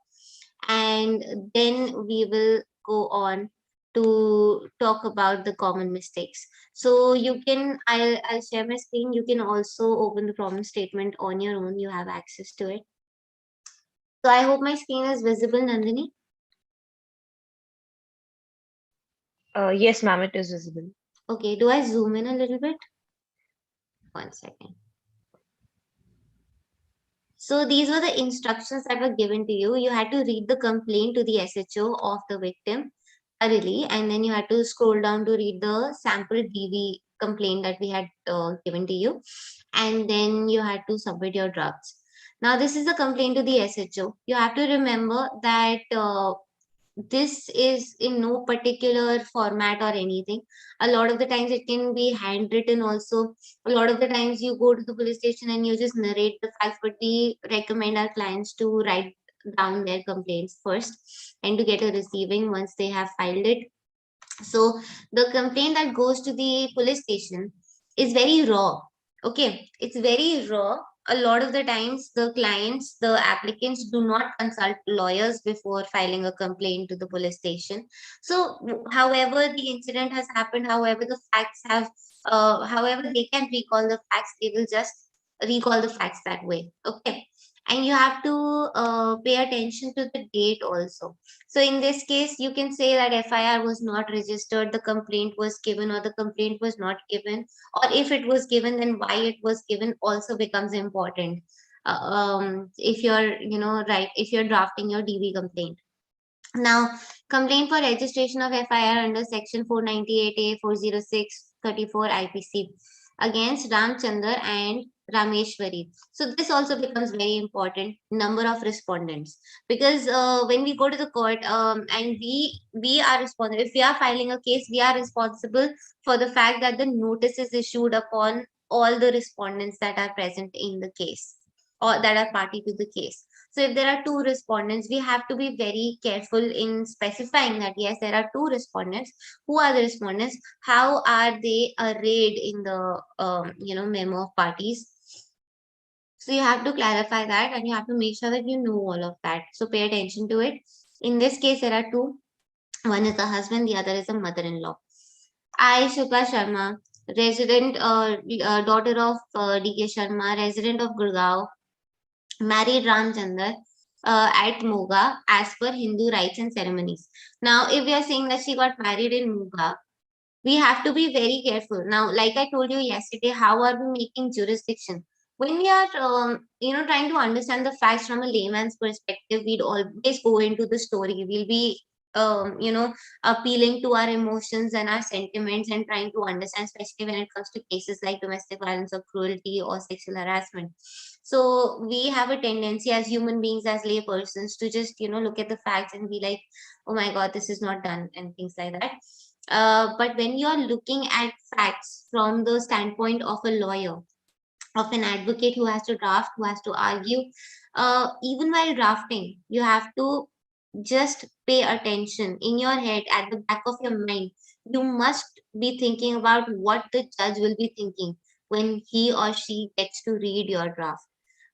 And then we will go on to talk about the common mistakes. So you can, I'll share my screen. You can also open the problem statement on your own. You have access to it. So I hope my screen is visible, Nandini. Yes, ma'am, it is visible. Okay, do I zoom in a little bit? 1 second. So these were the instructions that were given to you. You had to read the complaint to the SHO of the victim thoroughly, and then you had to scroll down to read the sample DV complaint that we had given to you, and then you had to submit your drafts. Now this is the complaint to the SHO. You have to remember that this is in no particular format or anything. A lot of the times it can be handwritten also. A lot of the times you go to the police station and you just narrate the facts, but we recommend our clients to write down their complaints first and to get a receiving once they have filed it. So the complaint that goes to the police station is very raw. Okay, it's very raw. A lot of the times the clients, the applicants do not consult lawyers before filing a complaint to the police station. So however the incident has happened, however the facts have, however they can recall the facts, they will just recall the facts that way. Okay, and you have to pay attention to the date also. So in this case, you can say that FIR was not registered, the complaint was given, or the complaint was not given, or if it was given, then why it was given also becomes important. If you're, right, if you're drafting your DV complaint. Now, complaint for registration of FIR under Section 498A 406 34 IPC against Ramchandar and Rameshwari. So this also becomes very important. Number of respondents, because when we go to the court, and we are responsible. If we are filing a case, we are responsible for the fact that the notice is issued upon all the respondents that are present in the case or that are party to the case. So if there are two respondents, we have to be very careful in specifying that yes, there are two respondents. Who are the respondents? How are they arrayed in the memo of parties? So you have to clarify that, and you have to make sure that you know all of that. So pay attention to it. In this case, there are two. One is the husband, the other is the mother-in-law. I, Shilpa Sharma, daughter of D.K. Sharma, resident of Gurgaon, married Ramchandar at Moga as per Hindu rites and ceremonies. Now, if we are saying that she got married in Moga, we have to be very careful. Now, like I told you yesterday, how are we making jurisdiction? When we are, trying to understand the facts from a layman's perspective, we'd always go into the story. We'll be, appealing to our emotions and our sentiments and trying to understand, especially when it comes to cases like domestic violence or cruelty or sexual harassment. So we have a tendency as human beings, as lay persons, to just, look at the facts and be like, oh my God, this is not done, and things like that. But when you are looking at facts from the standpoint of a lawyer, of an advocate who has to draft, who has to argue, even while drafting, you have to just pay attention in your head, at the back of your mind. You must be thinking about what the judge will be thinking when he or she gets to read your draft.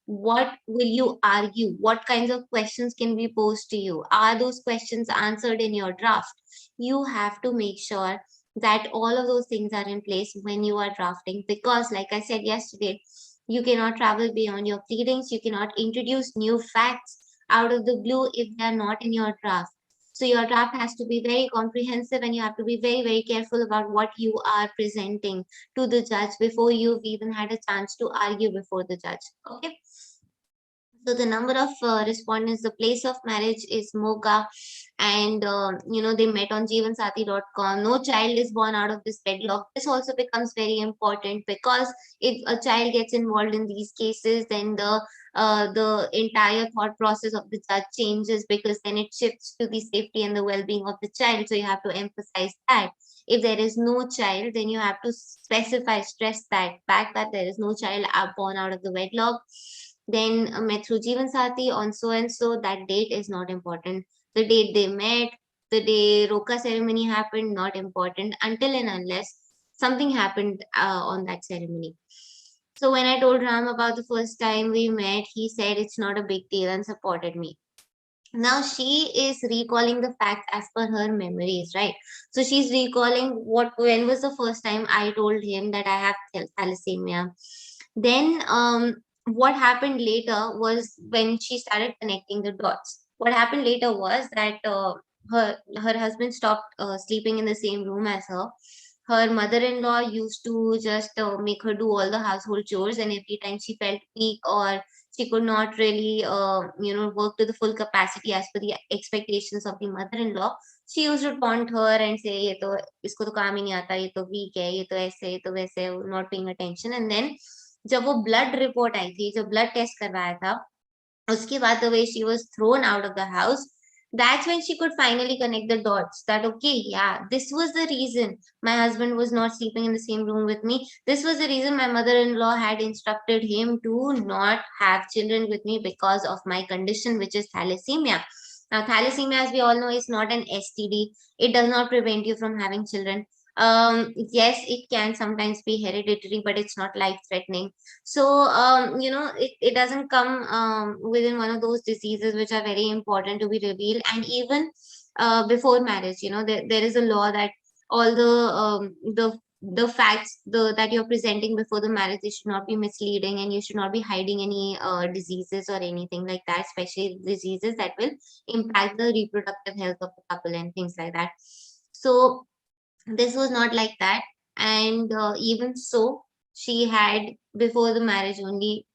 What will you argue? What kinds of questions can be posed to you? Are those questions answered in your draft? You have to make sure that all of those things are in place when you are drafting, because like I said yesterday, you cannot travel beyond your pleadings. You cannot introduce new facts out of the blue if they are not in your draft. So your draft has to be very comprehensive, and you have to be very, very careful about what you are presenting to the judge before you've even had a chance to argue before the judge. Okay. So the number of respondents, the place of marriage is Moga, and they met on jeevansati.com. No child is born out of this wedlock. This also becomes very important, because if a child gets involved in these cases, then the entire thought process of the judge changes, because then it shifts to the safety and the well-being of the child. So you have to emphasize that. If there is no child, then you have to stress that fact that there is no child born out of the wedlock. Then met through Jeevan Sati on so and so, that date is not important. The date they met, the day Roka ceremony happened, not important until and unless something happened on that ceremony. So when I told Ram about the first time we met, he said it's not a big deal and supported me. Now she is recalling the facts as per her memories, right? So she's recalling when was the first time I told him that I have thalassemia. Then what happened later was when she started connecting the dots. What happened later was that her husband stopped sleeping in the same room as her. Her mother-in-law used to just make her do all the household chores, and every time she felt weak or she could not really work to the full capacity as per the expectations of the mother-in-law, she used to taunt her and say ये तो इसको तो काम ही नहीं आता, ये तो weak है, ये तो ऐसे, ये तो वैसे, not paying attention. And then जब वो blood report आई थी, जब blood test करवाया था, उसके बाद the way she was thrown out of the house, that's when she could finally connect the dots that, okay, yeah, this was the reason my husband was not sleeping in the same room with me. This was the reason my mother-in-law had instructed him to not have children with me because of my condition, which is thalassemia. Now, thalassemia, as we all know, is not an STD. It does not prevent you from having children. Yes, it can sometimes be hereditary, but it's not life threatening. So it doesn't come within one of those diseases which are very important to be revealed. And even before marriage, there is a law that all the facts that you're presenting before the marriage, they should not be misleading, and you should not be hiding any diseases or anything like that, especially diseases that will impact the reproductive health of the couple and things like that. So this was not like that. And even so, she had before the marriage only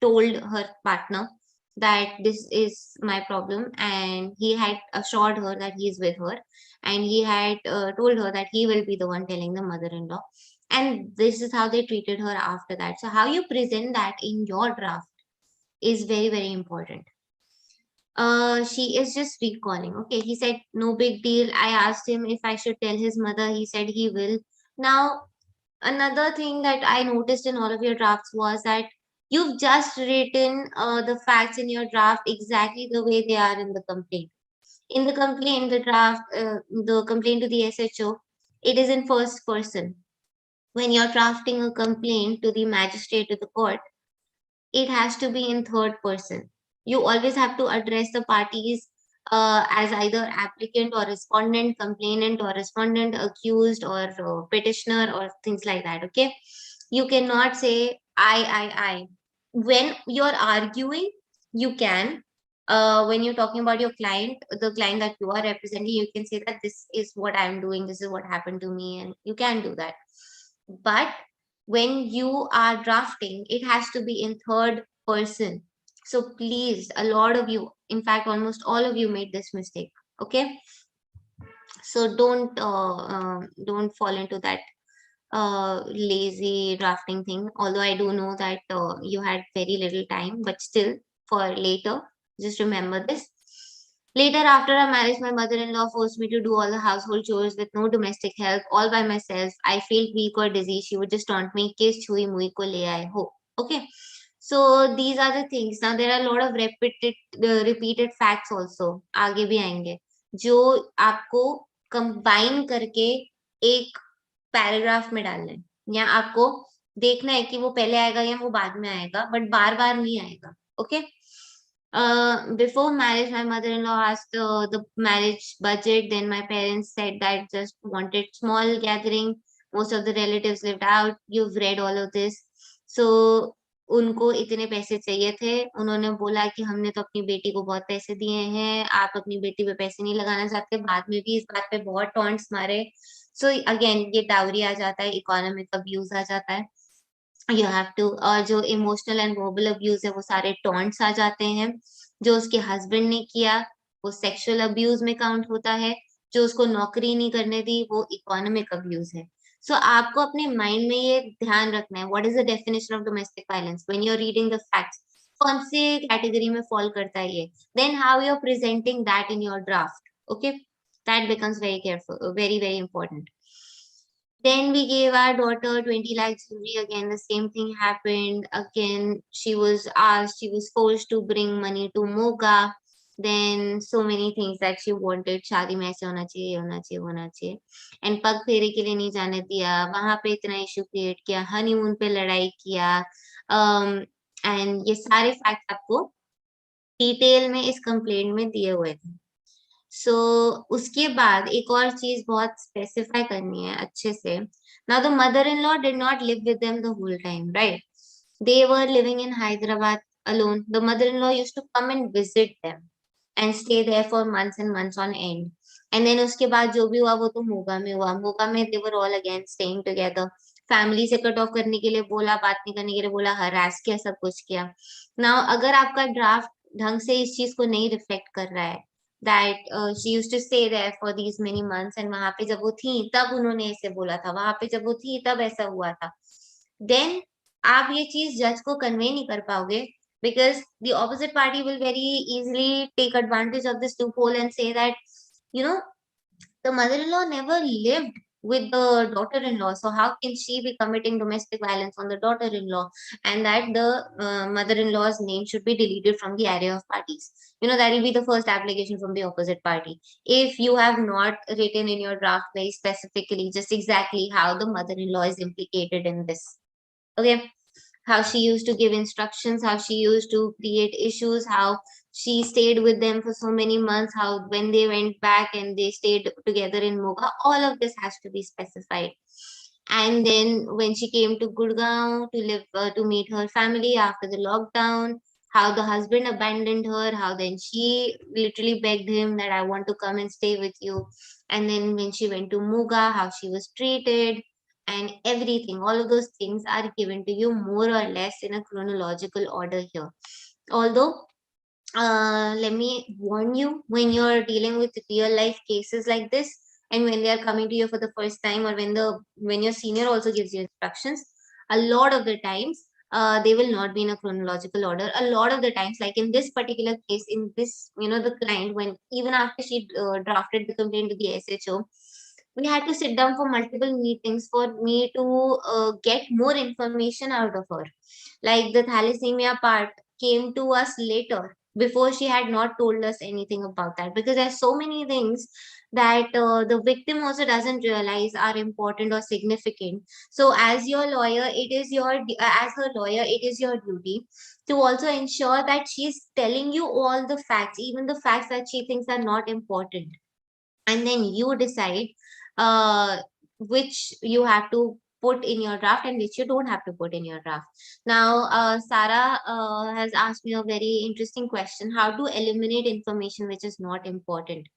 told her partner that this is my problem, and he had assured her that he is with her, and he had told her that he will be the one telling the mother-in-law. And this is how they treated her after that. So how you present that in your draft is very, very important. She is just recalling. Okay, he said no big deal. I asked him if I should tell his mother. He said he will. Now, another thing that I noticed in all of your drafts was that you've just written the facts in your draft exactly the way they are in the complaint. In the complaint, the complaint to the SHO, it is in first person. When you're drafting a complaint to the magistrate, to the court, it has to be in third person. You always have to address the parties as either applicant or respondent, complainant or respondent, accused or petitioner or things like that. Okay, you cannot say I. When you're arguing, you can. When you're talking about your client, the client that you are representing, you can say that this is what I'm doing, this is what happened to me, and you can do that. But when you are drafting, it has to be in third person. So please, a lot of you, in fact, almost all of you made this mistake. Okay. So don't fall into that lazy drafting thing. Although I do know that you had very little time, but still for later, just remember this. Later, after our marriage, my mother-in-law forced me to do all the household chores with no domestic help, all by myself. I felt weak or dizzy. She would just taunt me, "Kis chui mui ko le aaye ho." Okay. So these are the things. Now there are a lot of repeated facts also. आगे भी आएंगे जो आपको combine करके एक paragraph में डालना है, या आपको देखना है कि वो पहले आएगा या वो बाद में आएगा, बट बार बार नहीं आएगा. Okay. Before marriage, my mother-in-law asked the marriage budget. Then my parents said that just wanted small gathering. Most of the relatives lived out. You've read all of this. So उनको इतने पैसे चाहिए थे. उन्होंने बोला कि हमने तो अपनी बेटी को बहुत पैसे दिए हैं, आप अपनी बेटी पे पैसे नहीं लगाना चाहते. बाद में भी इस बात पे बहुत टॉन्ट्स मारे. सो अगेन ये डाउरी आ जाता है, इकोनॉमिक अब्यूज आ जाता है. यू हैव टू, और जो इमोशनल एंड वर्बल अब्यूज है वो सारे टॉन्ट्स आ जाते हैं. जो उसके हस्बैंड ने किया वो सेक्सुअल अब्यूज में काउंट होता है. जो उसको नौकरी नहीं करने दी वो इकोनॉमिक अब्यूज है. सो आपको अपने माइंड में ये ध्यान रखना है, what is the definition of domestic violence when you are reading the facts. कौन से कैटेगरी में फॉल करता है ये, then how you are presenting that in your draft. Okay, that becomes very careful, very very important. Then we gave our daughter 20 lakh jewelry. Again, the same thing happened. Again, she was forced to bring money to Moga. then so many things that she wanted, शादी में ऐसे होना चाहिए, ये होना चाहिए, वो होना चाहिए, and पग फेरे के लिए नहीं जाने दिया, वहां पे इतना इशू क्रिएट किया, हनीमून पे लड़ाई किया, and ये सारे फैक्ट आपको डिटेल में इस कंप्लेंट में दिए हुए थे. सो उसके बाद एक और चीज बहुत स्पेसिफाई करनी है अच्छे से. Now the mother in law did not live with them the whole time, right? They were living in Hyderabad alone. The mother-in-law used to come and visit them and stay there for months and months on end. And then उसके बाद जो भी हुआ वो तो मोगा में हुआ. मोगा में they were all again staying together. Family से कट ऑफ करने के लिए बोला, बात नहीं करने के लिए बोला, हरास किया, सब कुछ किया. नाउ अगर आपका ड्राफ्ट ढंग से इस चीज को नहीं रिफ्लेक्ट कर रहा है, that she used to stay there for these many months, and वहां पे जब वो थी तब उन्होंने ऐसे बोला था, वहां पे जब वो थी तब ऐसा हुआ था, then आप ये चीज जज को कन्वे नहीं कर पाओगे, because the opposite party will very easily take advantage of this loophole and say that, you know, the mother-in-law never lived with the daughter-in-law, so how can she be committing domestic violence on the daughter-in-law, and that the mother-in-law's name should be deleted from the array of parties. You know, that will be the first application from the opposite party, if you have not written in your draft very specifically just exactly how the mother-in-law is implicated in this. Okay, how she used to give instructions, how she used to create issues, how she stayed with them for so many months, how when they went back and they stayed together in Moga, all of this has to be specified. And then when she came to Gurgaon to live, to meet her family after the lockdown, how the husband abandoned her, how then she literally begged him that I want to come and stay with you. And then when she went to Muga, how she was treated, and everything, all of those things are given to you more or less in a chronological order here. Although, let me warn you, when you're dealing with real life cases like this, and when they are coming to you for the first time, or when your senior also gives you instructions, a lot of the times they will not be in a chronological order. A lot of the times, like in this particular case, in this, you know, the client, when even after she drafted the complaint to the SHO, we had to sit down for multiple meetings for me to get more information out of her. Like the thalassemia part came to us later, before she had not told us anything about that, because there's so many things that the victim also doesn't realize are important or significant. So as your lawyer, it is your as her lawyer, it is your duty to also ensure that she's telling you all the facts, even the facts that she thinks are not important, and then you decide uh, which you have to put in your draft and which you don't have to put in your draft. Now, Sarah has asked me a very interesting question: how to eliminate information which is not important.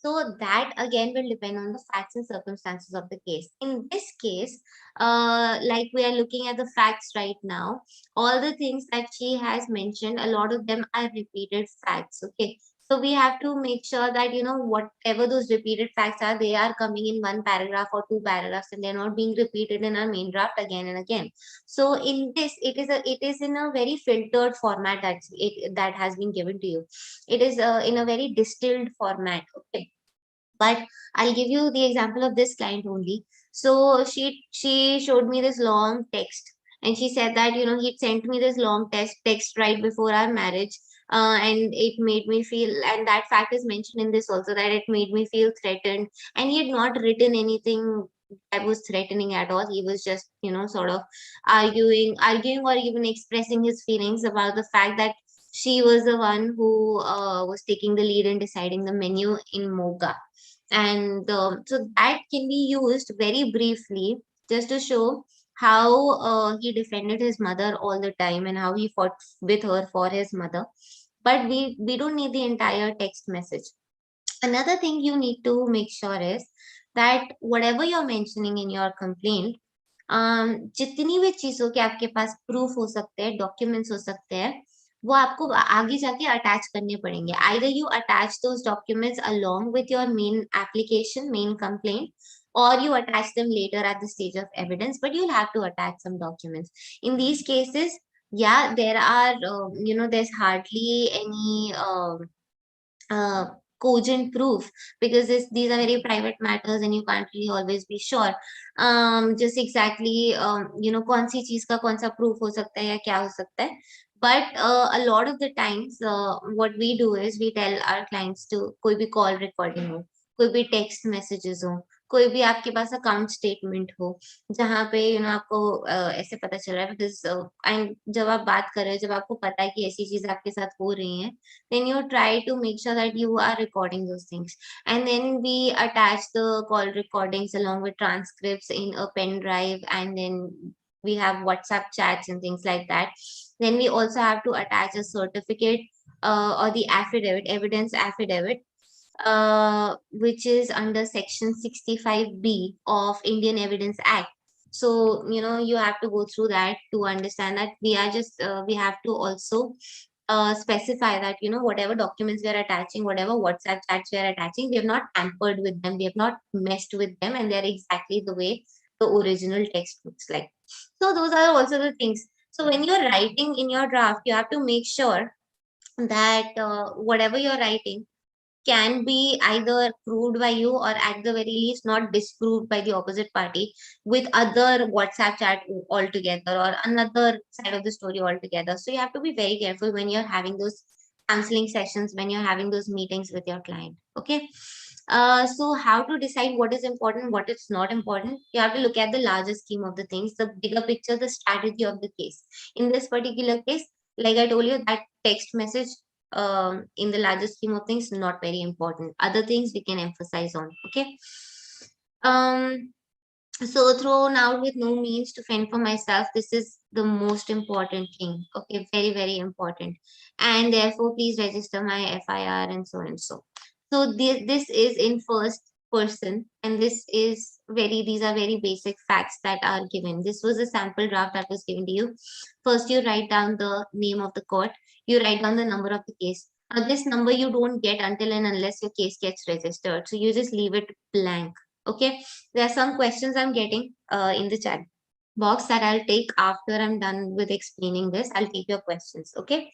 So that again will depend on the facts and circumstances of the case. In this case, like we are looking at the facts right now, all the things that she has mentioned, a lot of them are repeated facts. Okay, so we have to make sure that, you know, whatever those repeated facts are, they are coming in one paragraph or two paragraphs, and they're not being repeated in our main draft again and again. So in this, it is in a very filtered format that has been given to you. It is in a very distilled format. Okay, but I'll give you the example of this client only. So she showed me this long text, and she said that, you know, he'd sent me this long text right before our marriage, and it made me feel, and that fact is mentioned in this also, that it made me feel threatened, and he had not written anything that was threatening at all. He was just, you know, sort of arguing or even expressing his feelings about the fact that she was the one who was taking the lead in deciding the menu in Moga. And so that can be used very briefly just to show how he defended his mother all the time and how he fought with her for his mother. But we don't need the entire text message. Another thing you need to make sure is that whatever you're mentioning in your complaint, जितनी भी चीजों के आपके पास proof हो सकते हैं, documents हो सकते हैं, वो आपको आगे जाके अटैच करने पड़ेंगे. Either you attach those documents along with your main application, main complaint, or you attach them later at the stage of evidence, but you'll have to attach some documents. In these cases, yeah, there are, you know, there's hardly any cogent proof, because these are very private matters and you can't really always be sure just exactly you know, कौन सी चीज का कौन सा proof हो सकता है या क्या हो सकता है. But a lot of the times what we do is we tell our clients to कोई भी call recording हो, कोई भी text messages हो, कोई भी आपके पास account statement हो, जहाँ पे आपको ऐसे पता चल रहा है because and जब आप बात कर रहे हो, जब आपको पता है कि ऐसी चीजें आपके साथ हो रही हैं, then you try to make sure that you are recording those things, and then we attach the call recordings along with transcripts in a pen drive, and then we have WhatsApp chats and things like that. Then we also have to attach a certificate or the affidavit, evidence affidavit, which is under section 65B of Indian Evidence Act. So, you have to go through that to understand that we have to also specify that, whatever documents we are attaching, whatever WhatsApp chats we are attaching, we have not tampered with them, we have not messed with them, and they're exactly the way the original text looks like. So those are also the things. So when you're writing in your draft, you have to make sure that whatever you're writing can be either proved by you or at the very least not disproved by the opposite party with other WhatsApp chat altogether or another side of the story altogether. So you have to be very careful when you're having those counseling sessions, when you're having those meetings with your client. Okay. So how to decide what is important, what is not important? You have to look at the larger scheme of the things, the bigger picture, the strategy of the case. In this particular case, like I told you, that text message in the larger scheme of things, not very important. Other things we can emphasize on. Okay. So thrown out with no means to fend for myself, this is the most important thing. Okay, very, very important. And therefore, please register my FIR and so and so. So this is in first person, and these are very basic facts that are given. This was a sample draft that was given to you. First, you write down the name of the court. You write down the number of the case. Now, this number you don't get until and unless your case gets registered. So you just leave it blank. Okay, there are some questions I'm getting in the chat box that I'll take after I'm done with explaining this. I'll take your questions. Okay.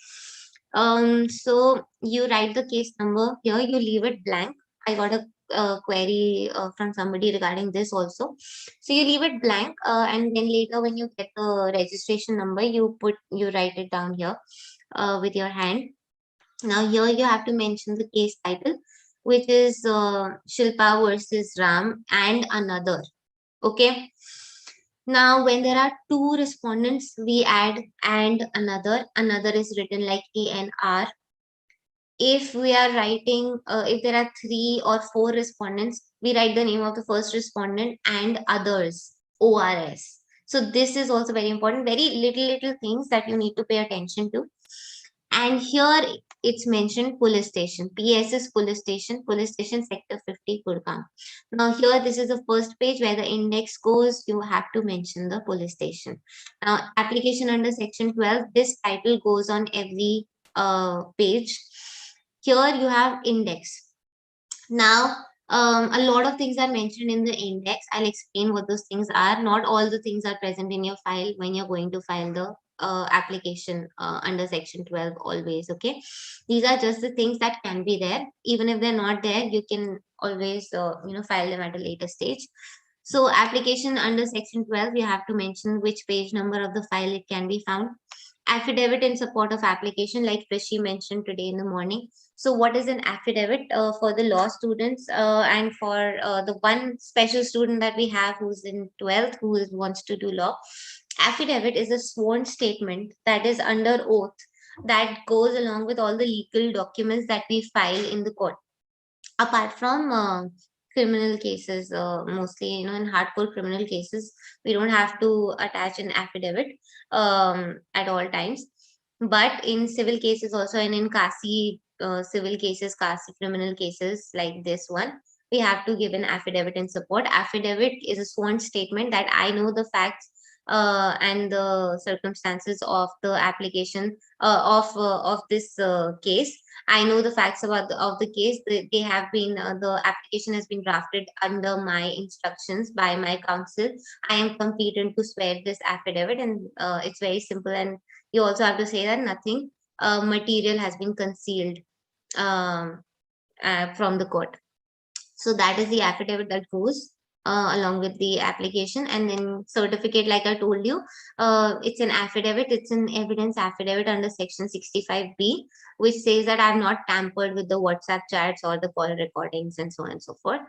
So you write the case number here, you leave it blank. I got a query from somebody regarding this also. So you leave it blank, and then later when you get the registration number, you write it down here with your hand. Now here you have to mention the case title, which is Shilpa versus Ram and another. Okay. Now when there are two respondents, we add and another. Another is written like ANR. If we are writing, if there are 3 or 4 respondents, we write the name of the first respondent and others, ORS. So this is also very important. Very little things that you need to pay attention to. And here it's mentioned police station. PS is police station sector 50 Gurgaon. Now here this is the first page where the index goes. You have to mention the police station. Now application under section 12, this title goes on every page. Here you have index. Now a lot of things are mentioned in the index. I'll explain what those things are. Not all the things are present in your file when you're going to file the application under section 12 always. Okay, these are just the things that can be there. Even if they're not there, you can always file them at a later stage. So application under section 12, you have to mention which page number of the file it can be found. Affidavit in support of application, like Pressy mentioned today in the morning. So what is an affidavit for the law students and for the one special student that we have who's in 12th who wants to do law? Affidavit is a sworn statement that is under oath that goes along with all the legal documents that we file in the court. Apart from criminal cases, mostly, in hardcore criminal cases, we don't have to attach an affidavit at all times. But in civil cases also, and in CASI civil cases, CASI criminal cases like this one, we have to give an affidavit in support. Affidavit is a sworn statement that I know the facts and the circumstances of the application of this case. I know the facts about of the case. They have been the application has been drafted under my instructions by my counsel. I am competent to swear this affidavit, and it's very simple. And you also have to say that nothing material has been concealed from the court. So that is the affidavit that goes. along with the application. And then certificate, like I told you, it's an affidavit, it's an evidence affidavit under section 65B, which says that I have not tampered with the WhatsApp chats or the call recordings and so on and so forth.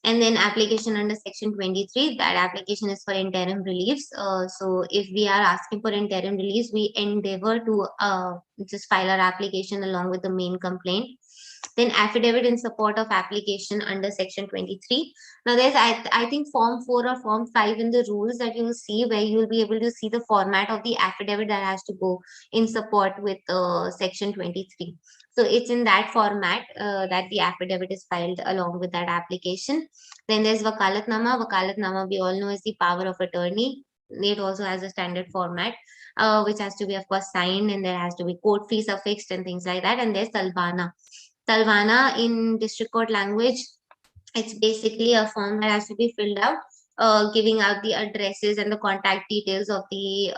And then application under section 23, that application is for interim reliefs. So if we are asking for interim reliefs, we endeavor to just file our application along with the main complaint. Then affidavit in support of application under section 23. Now there's I think form 4 or form 5 in the rules that you will see, where you will be able to see the format of the affidavit that has to go in support with section 23. So it's in that format that the affidavit is filed along with that application. Then there's Wakalatnama. Wakalatnama, we all know, is the power of attorney. It also has a standard format, which has to be, of course, signed, and there has to be court fees affixed and things like that. And there's Talbana. Talbana in district court language, it's basically a form that has to be filled out, giving out the addresses and the contact details of the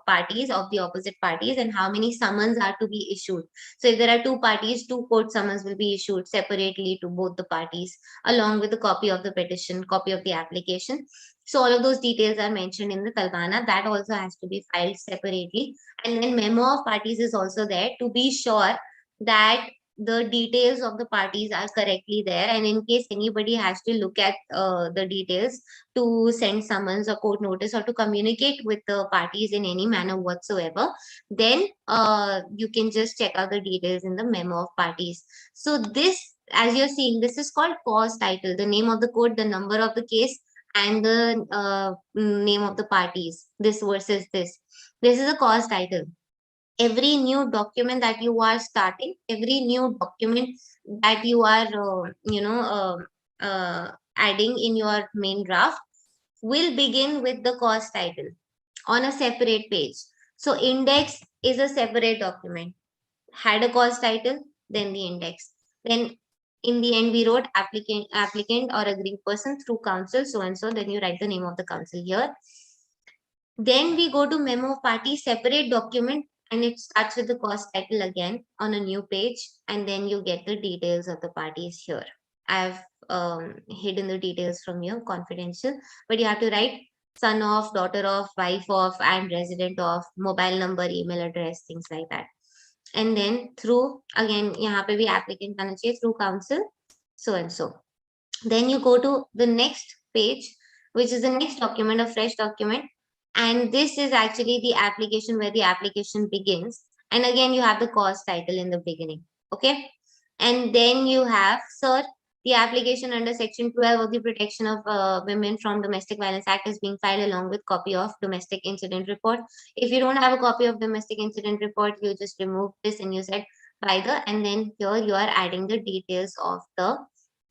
parties, of the opposite parties, and how many summons are to be issued. So if there are two parties, 2 court summons will be issued separately to both the parties, along with a copy of the petition, copy of the application. So all of those details are mentioned in the Talbana. That also has to be filed separately. And then memo of parties is also there to be sure that the details of the parties are correctly there, and in case anybody has to look at the details to send summons or court notice or to communicate with the parties in any manner whatsoever, then you can just check out the details in the memo of parties. So this, as you're seeing, this is called cause title, the name of the court, the number of the case, and the name of the parties, this versus this. This is a cause title. Every new document that you are starting, every new document that you are adding in your main draft will begin with the cause title on a separate page. So index is a separate document, had a cause title, then the index, then in the end we wrote applicant or aggrieved person through counsel so and so, then you write the name of the counsel here. Then we go to memo of party, separate document, and it starts with the cause title again on a new page, and then you get the details of the parties here. I've hidden the details from you, confidential, but you have to write son of, daughter of, wife of, and resident of, mobile number, email address, things like that. And then through, again, यहाँ पे भी applicant आना चाहिए, through counsel, so and so. Then you go to the next page, which is the next document, a fresh document. And this is actually the application, where the application begins. And again, you have the cause title in the beginning. Okay. And then you have, sir, the application under section 12 of the Protection of Women from Domestic Violence Act is being filed along with copy of domestic incident report. If you don't have a copy of domestic incident report, you just remove this and you said by the, and then here you are adding the details of the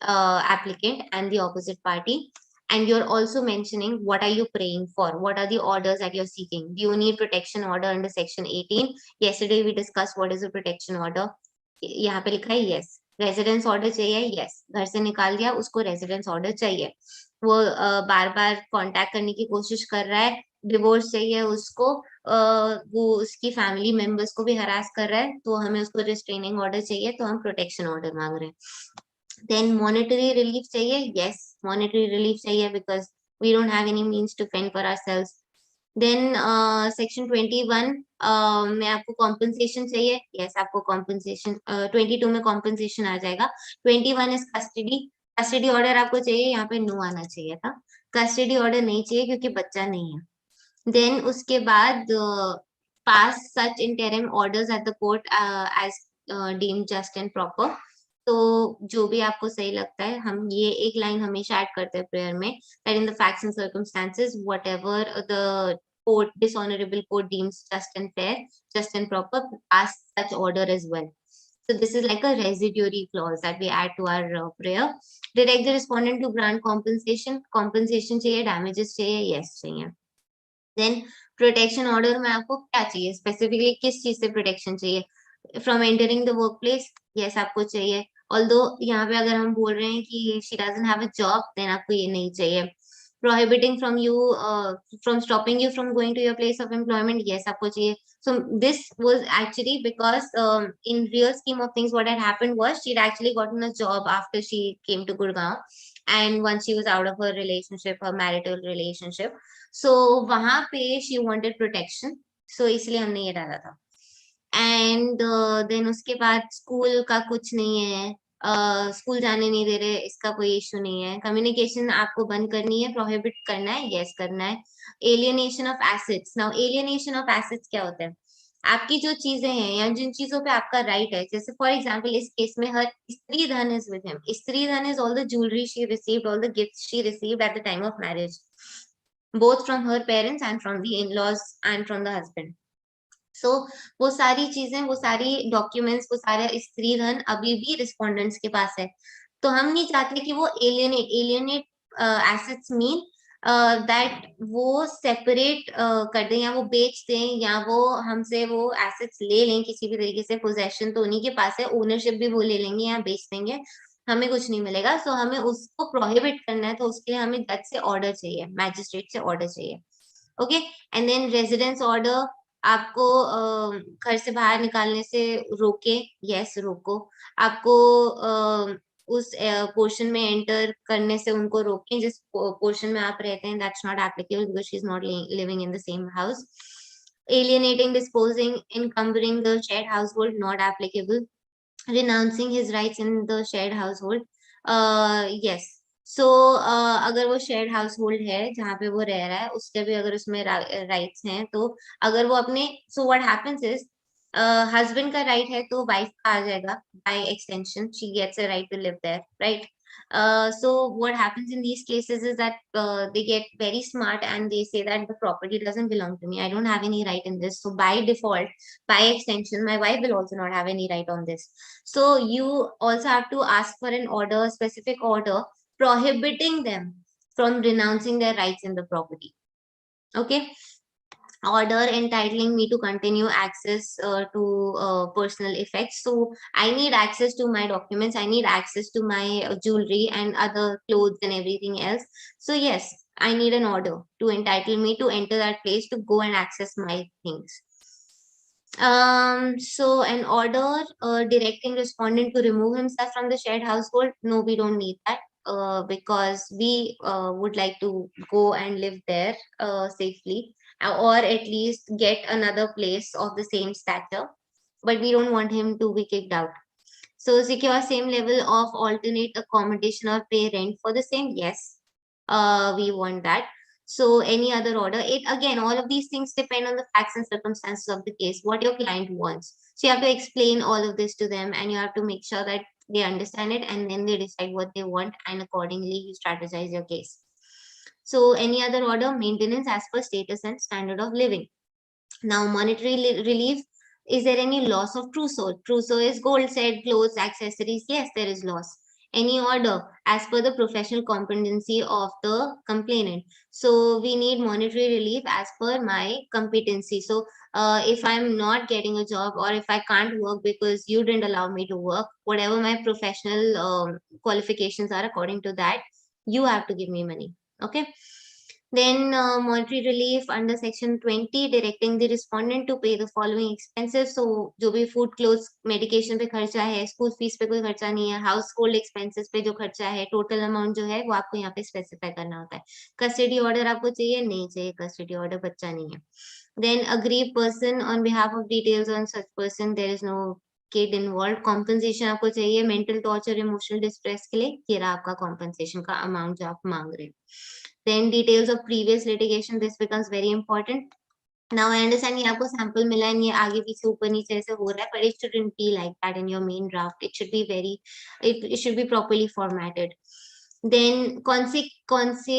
applicant and the opposite party. And you're also mentioning what are you praying for, what are the orders that you're seeking. Do you need protection order under section 18? Yesterday we discussed what is a protection order. यहाँ पे लिखा है yes. Residence order चाहिए, yes. घर से निकाल दिया, उसको रेजिडेंस ऑर्डर चाहिए. वो बार बार कांटेक्ट करने की कोशिश कर रहा है, डिवोर्स चाहिए उसको, वो उसकी फैमिली मेंबर्स को भी हरास कर रहा है, तो हमें उसको रिस्ट्रेनिंग ऑर्डर चाहिए, तो हम प्रोटेक्शन ऑर्डर मांग रहे हैं. Then monetary relief चाहिए, yes, monetary relief चाहिए because we don't have any means to fend for ourselves. Then section 21 में आपको compensation चाहिए, yes, आपको compensation 22 में compensation आ जाएगा. 21 is custody. Custody order आपको चाहिए, यहाँ पे no आना चाहिए था. Custody order नहीं चाहिए क्योंकि बच्चा नहीं है. Then उसके बाद pass such interim orders at the court as deemed just and proper. तो जो भी आपको सही लगता है, हम ये एक लाइन हमेशा ऐड करते हैं प्रेयर में, that in the facts and circumstances whatever the court, dishonorable court deems just and fair, just and proper, pass such order as well. So this is like a residuary clause that we add to our prayer. Direct the respondent to grant compensation. Compensation चाहिए, damages चाहिए, yes चाहिए. Then protection order में आपको क्या चाहिए, specifically किस चीज से protection चाहिए? From entering the workplace, yes आपको चाहिए. Although यहाँ पे अगर हम बोल रहे हैं कि she doesn't have a job, then आपको ये नहीं चाहिए. prohibiting from you from stopping you from going to your place of employment, yes आपको चाहिए. So this was actually because in real scheme of things what had happened was she'd actually gotten a job after she came to Gurgaon, and once she was out of her relationship, her marital relationship, so वहां पे she wanted protection, so इसलिए हमने ये डाला था. And then उसके बाद school का कुछ नहीं है, स्कूल जाने नहीं दे रहे, इसका कोई इशू नहीं है. कम्युनिकेशन आपको बंद करनी है, प्रोहिबिट करना है, यस करना है. Alienation of assets. Now alienation of assets क्या होता है? आपकी जो चीजें हैं या जिन चीजों पे आपका राइट है, जैसे फॉर एग्जांपल इस केस में हर स्त्री धन इज विद हिम. स्त्री धन is all the jewellery she received, all the gifts she received at the time of marriage, both from her parents and from the in-laws and from the husband. So वो सारी चीजें, वो सारी documents, वो सारा स्त्री धन अभी भी रिस्पोंडेंट्स के पास है. तो हम नहीं चाहते कि वो एलियनेट एसेट्स मीन दैट वो सेपरेट कर दें या वो बेच दें या वो हमसे वो एसेट्स ले लें किसी भी तरीके से. पोजेशन तो उन्हीं के पास है, ओनरशिप भी वो ले लेंगे या बेच देंगे, हमें कुछ नहीं मिलेगा. सो हमें उसको प्रोहिबिट करना है, तो उसके लिए हमें जज से ऑर्डर चाहिए, मैजिस्ट्रेट से ऑर्डर चाहिए. Okay. And then residence order, आपको घर से बाहर निकालने से रोके, यस रोको. आपको उस पोर्शन में एंटर करने से उनको रोकें जिस पोर्शन में आप रहते हैं, that's not applicable because she is not living in the same house. alienating, disposing, encumbering the shared household, not applicable. Renouncing his rights in the shared household, yes. सो अगर वो शेयर्ड हाउस होल्ड है जहाँ पे वो रह रहा है, उसके भी अगर उसमें राइट्स हैं, तो अगर वो अपने, so what happens is husband का राइट है तो वाइफ का आ जाएगा by extension, she gets a right to live there, right? So what happens in these cases is that they get very smart and they say that the property doesn't belong to me, I don't have any right in this, so by default, by extension, my wife will also not have any right on this. So you also have to ask for an order, specific order, prohibiting them from renouncing their rights in the property. Okay. Order entitling me to continue access to personal effects. So I need access to my documents, I need access to my jewelry and other clothes and everything else. So yes, I need an order to entitle me to enter that place to go and access my things. So an order directing respondent to remove himself from the shared household, no, we don't need that. Because we would like to go and live there safely, or at least get another place of the same stature, but we don't want him to be kicked out. So secure same level of alternate accommodation or pay rent for the same, yes, we want that. So any other order, it again, all of these things depend on the facts and circumstances of the case, what your client wants. So you have to explain all of this to them, and you have to make sure that they understand it, and then they decide what they want, and accordingly you strategize your case. So any other order, maintenance as per status and standard of living. Now monetary relief, is there any loss of trousseau? Trousseau is gold set, clothes, accessories, yes, there is loss. Any order as per the professional competency of the complainant. So we need monetary relief as per my competency. So if I'm not getting a job, or if I can't work because you didn't allow me to work, whatever my professional qualifications are, according to that, you have to give me money. Okay. Then monetary relief under section 20, directing the respondent to pay the following expenses. So जो भी food, clothes, medication पे खर्चा है, school fees पे कोई खर्चा नहीं है, household expenses पे जो खर्चा है, total amount जो है वो आपको यहाँ पे specify करना होता है. Custody order आपको चाहिए? नहीं चाहिए custody order, बच्चा नहीं है. Then aggrieved person on behalf of details on such person, there is no kid involved. Compensation आपको चाहिए mental torture, emotional distress के लिए, ये रहा आपका compensation का amount जो आप मांग रहे हैं. Then details of previous litigation, this becomes very important. Now I understand ये आपको sample मिला है, ये आगे पीछे ऊपर नीचे ऐसे हो रहा है, but it shouldn't be like that in your main draft. It should be it should be properly formatted. Then कौन से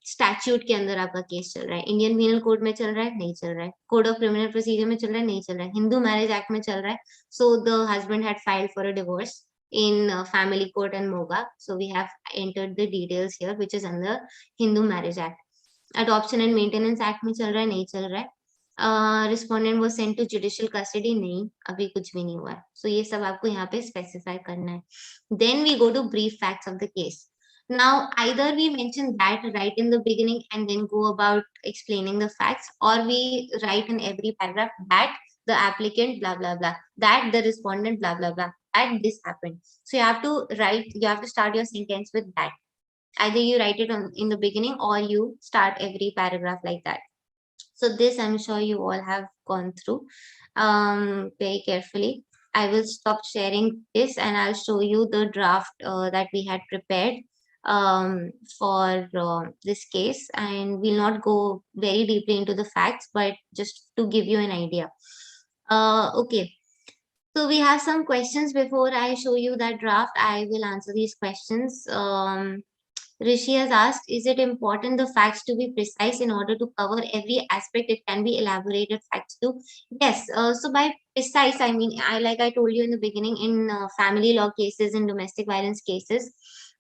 statute के अंदर आपका केस चल रहा है? इंडियन penal code में चल रहा है? नहीं चल रहा है. Code of criminal procedure में चल रहा है? नहीं चल रहा है. Hindu marriage act में चल रहा है. So the husband had filed for a divorce in family court and Moga. So we have entered the details here, which is under Hindu Marriage Act. Adoption and Maintenance Act में चल रहा है? नहीं चल रहा है. Respondent was sent to judicial custody, नहीं, अभी कुछ भी नहीं हुआ है. So ये सब आपको यहाँ पे specify करना है. Then we go to brief facts of the case. Now, either we mention that right in the beginning and then go about explaining the facts, or we write in every paragraph that the applicant blah blah blah, that the respondent blah blah blah, that this happened. So you have to start your sentence with that. Either you write it in the beginning or you start every paragraph like that. So this I'm sure you all have gone through very carefully. I will stop sharing this and I'll show you the draft that we had prepared for this case, and we'll not go very deeply into the facts, but just to give you an idea. Okay, so we have some questions. Before I show you that draft, I will answer these questions. Rishi has asked, is it important the facts to be precise in order to cover every aspect? It can be elaborated facts too. Yes. So by precise, I mean, like I told you in the beginning, in family law cases, in domestic violence cases,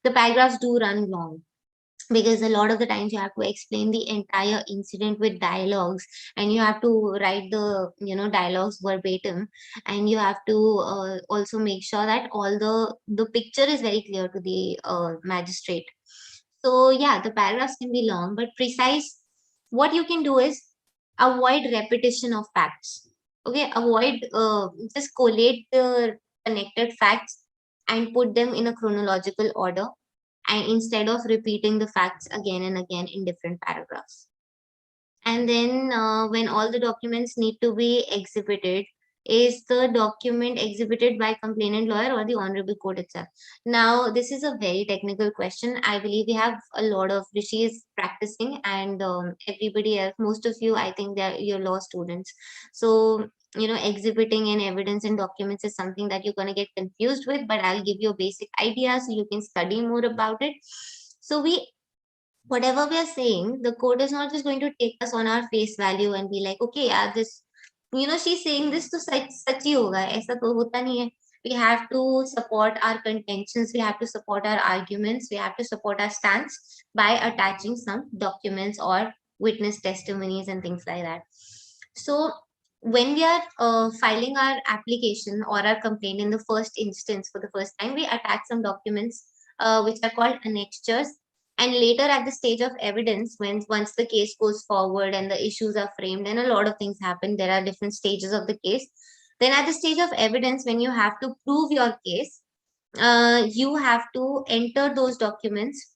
the paragraphs do run long, because a lot of the times you have to explain the entire incident with dialogues, and you have to write the dialogues verbatim, and you have to also make sure that all the picture is very clear to the magistrate. So yeah, the paragraphs can be long, but precise. What you can do is avoid repetition of facts. Okay, avoid just collate the connected facts and put them in a chronological order, and instead of repeating the facts again and again in different paragraphs. And then when all the documents need to be exhibited, is the document exhibited by complainant lawyer or the honorable court itself? Now, this is a very technical question. I believe we have a lot of Rishis practicing, and everybody else, most of you, I think they're your law students. So, exhibiting and evidence and documents is something that you're going to get confused with, but I'll give you a basic idea so you can study more about it. So whatever we are saying, the code is not just going to take us on our face value and be like, okay, yeah, this, she's saying this, to such hi hoga, aisa to hota nahi hai. We have to support our contentions, we have to support our arguments, we have to support our stance by attaching some documents or witness testimonies and things like that. So when we are filing our application or our complaint in the first instance for the first time, we attach some documents which are called annexures. And later at the stage of evidence, when once the case goes forward and the issues are framed and a lot of things happen, there are different stages of the case. Then at the stage of evidence, when you have to prove your case, you have to enter those documents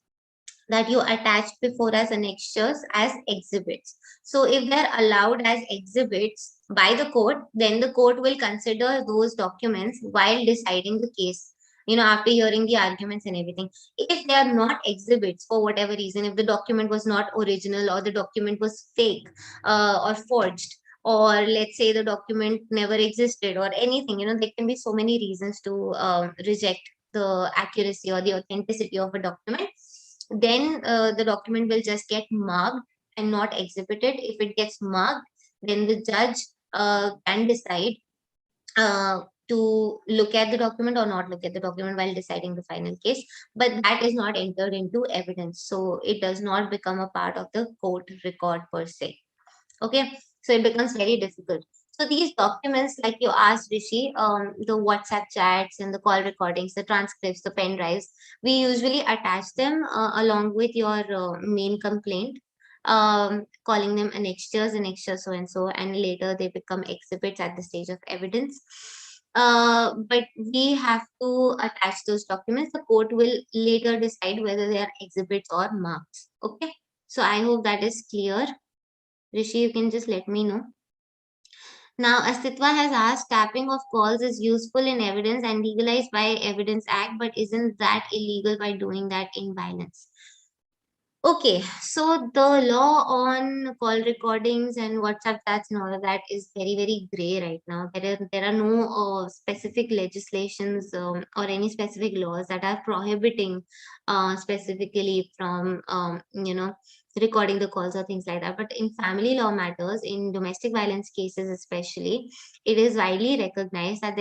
that you attached before as annexures as exhibits. So if they're allowed as exhibits by the court, then the court will consider those documents while deciding the case, after hearing the arguments and everything. If they are not exhibits for whatever reason, if the document was not original or the document was fake or forged, or let's say the document never existed or anything, there can be so many reasons to reject the accuracy or the authenticity of a document. Then the document will just get marked and not exhibited. If it gets marked, then the judge can decide to look at the document or not look at the document while deciding the final case. But that is not entered into evidence, so it does not become a part of the court record per se. Okay, so it becomes very difficult. So these documents, like you asked Rishi, the WhatsApp chats and the call recordings, the transcripts, the pen drives, we usually attach them along with your main complaint, calling them annexures, so and so, and later they become exhibits at the stage of evidence. But we have to attach those documents. The court will later decide whether they are exhibits or marks. Okay, so I hope that is clear. Rishi, you can just let me know. Now, Astitwa has asked, tapping of calls is useful in evidence and legalized by Evidence Act, but isn't that illegal by doing that in violence? Okay, so the law on call recordings and WhatsApp chats and all of that is very, very gray right now. There are no specific legislations or any specific laws that are prohibiting specifically from, recording the calls or things like that. But in family law matters, in domestic violence cases especially, it is widely recognized that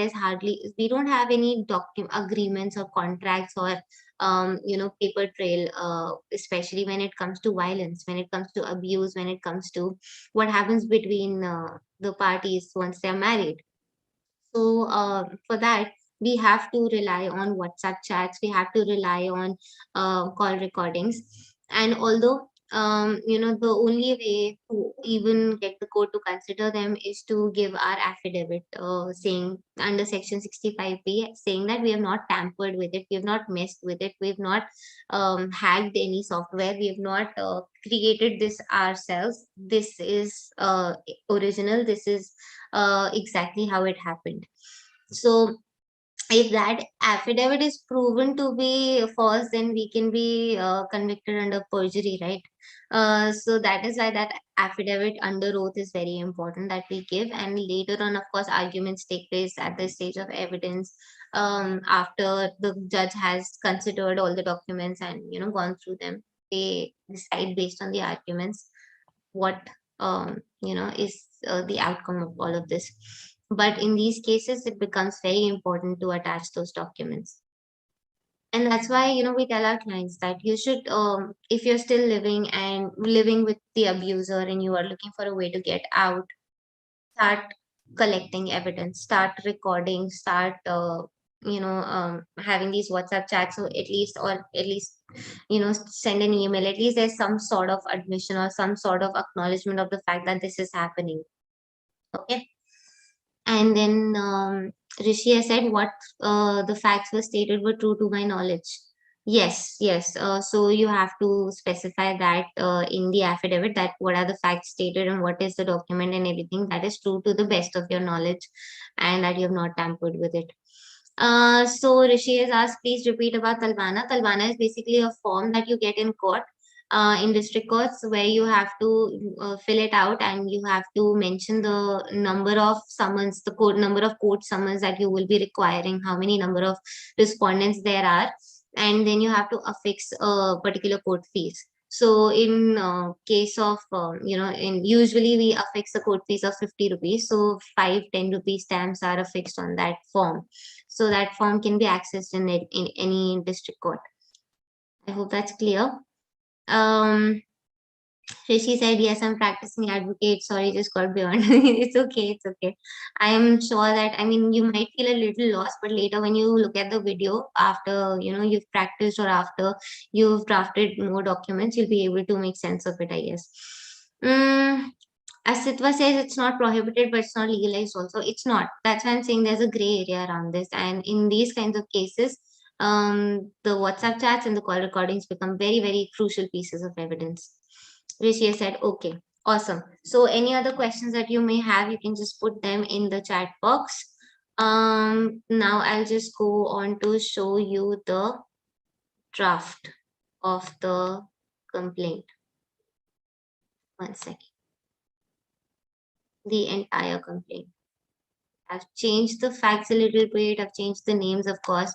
we don't have any agreements or contracts or paper trail, especially when it comes to violence, when it comes to abuse, when it comes to what happens between the parties once they're married. So for that, we have to rely on WhatsApp chats, we have to rely on call recordings. And although the only way to even get the court to consider them is to give our affidavit, saying under section 65B, saying that we have not tampered with it, we have not messed with it, we have not hacked any software, we have not created this ourselves, this is original, this is exactly how it happened. So if that affidavit is proven to be false, then we can be convicted under perjury, right? So that is why that affidavit under oath is very important that we give. And later on, of course, arguments take place at the stage of evidence, after the judge has considered all the documents and gone through them. They decide based on the arguments what is the outcome of all of this. But in these cases, it becomes very important to attach those documents. And that's why we tell our clients that you should, if you're still living with the abuser and you are looking for a way to get out, start collecting evidence, start recording, start having these WhatsApp chats, so at least send an email, at least there's some sort of admission or some sort of acknowledgement of the fact that this is happening. Okay. And then Rishi has said what the facts were stated were true to my knowledge. Yes, yes. So you have to specify that in the affidavit, that what are the facts stated and what is the document and everything that is true to the best of your knowledge, and that you have not tampered with it. So Rishi has asked, please repeat about Talvana. Talvana is basically a form that you get in court, in district courts, where you have to fill it out and you have to mention the number of summons, the code number of court summons that you will be requiring, how many number of respondents there are, and then you have to affix a particular court fees. So in case of, in usually we affix a court fees of 50 rupees. So 5-10 rupee stamps are affixed on that form. So that form can be accessed in any district court. I hope that's clear. Rishi said, yes, I'm practicing advocate. Sorry, just got beyond. It's okay. It's okay. I am sure that, you might feel a little lost, but later when you look at the video after, you've practiced or after you've drafted more documents, you'll be able to make sense of it, I guess. As Sitwa says, it's not prohibited, but it's not legalized also. It's not. That's why I'm saying there's a gray area around this. And in these kinds of cases, the WhatsApp chats and the call recordings become very, very crucial pieces of evidence. Rishi said, okay, awesome. So any other questions that you may have, you can just put them in the chat box. Now I'll just go on to show you the draft of the complaint. One second. The entire complaint. I've changed the facts a little bit. I've changed the names, of course.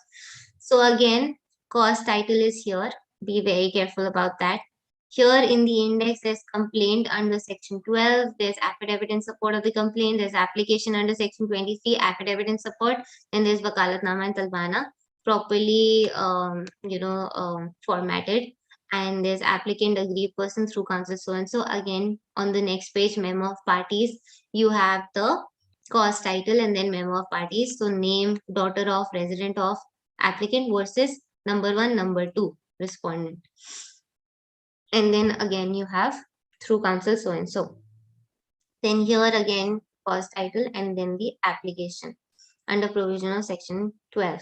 So again, cause title is here. Be very careful about that. Here in the index, there's complaint under section 12. There's affidavit in support of the complaint. There's application under section 23, affidavit in support. And there's Wakalatnama and Talbana, properly, formatted. And there's applicant, aggrieved person, through counsel, so and so. Again, on the next page, memo of parties, you have the cause title and then memo of parties. So name, daughter of, resident of, applicant versus number 1, number 2, respondent. And then again you have through counsel so and so. Then here again cause title and then the application under provision of section 12.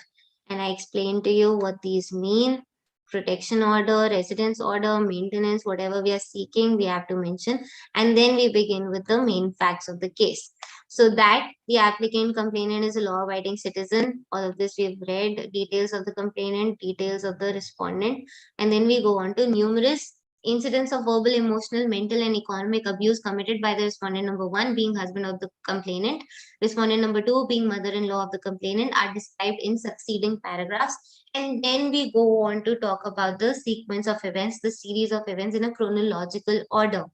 And I explained to you what these mean. Protection order, residence order, maintenance, whatever we are seeking, we have to mention. And then we begin with the main facts of the case. So that the applicant, complainant is a law-abiding citizen. All of this we've read. Details of the complainant, details of the respondent. And then we go on to numerous incidents of verbal, emotional, mental, and economic abuse committed by the respondent number 1 being husband of the complainant. Respondent number 2 being mother-in-law of the complainant are described in succeeding paragraphs. And then we go on to talk about the sequence of events, the series of events in a chronological order.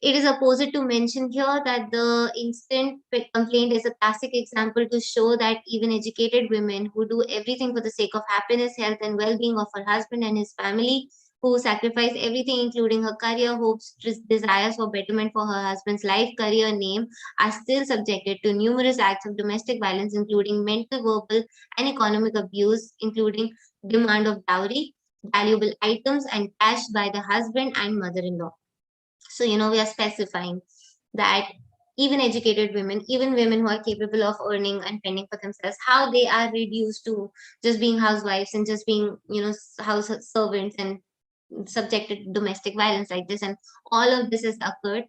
It is opposite to mention here that the instant complaint is a classic example to show that even educated women who do everything for the sake of happiness, health, and well-being of her husband and his family who sacrificed everything, including her career, hopes, desires for betterment for her husband's life, career, name, are still subjected to numerous acts of domestic violence, including mental, verbal, and economic abuse, including demand of dowry, valuable items, and cash by the husband and mother-in-law. So, we are specifying that even educated women, even women who are capable of earning and fending for themselves, how they are reduced to just being housewives and just being, house servants and subjected to domestic violence like this. And all of this has occurred.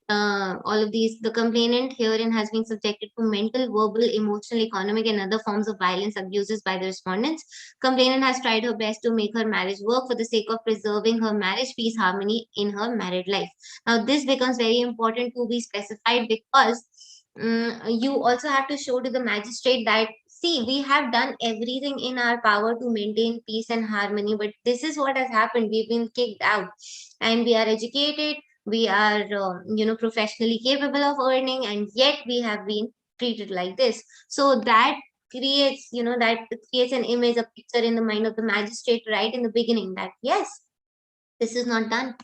All of these, the complainant herein has been subjected to mental, verbal, emotional, economic, and other forms of violence abuses by the respondents. Complainant has tried her best to make her marriage work for the sake of preserving her marriage, peace, harmony in her married life. Now, this becomes very important to be specified because you also have to show to the magistrate that, see, we have done everything in our power to maintain peace and harmony, but this is what has happened. We've been kicked out, and we are educated, we are professionally capable of earning, and yet we have been treated like this. So that creates an image, a picture in the mind of the magistrate right in the beginning, that yes, this is not done,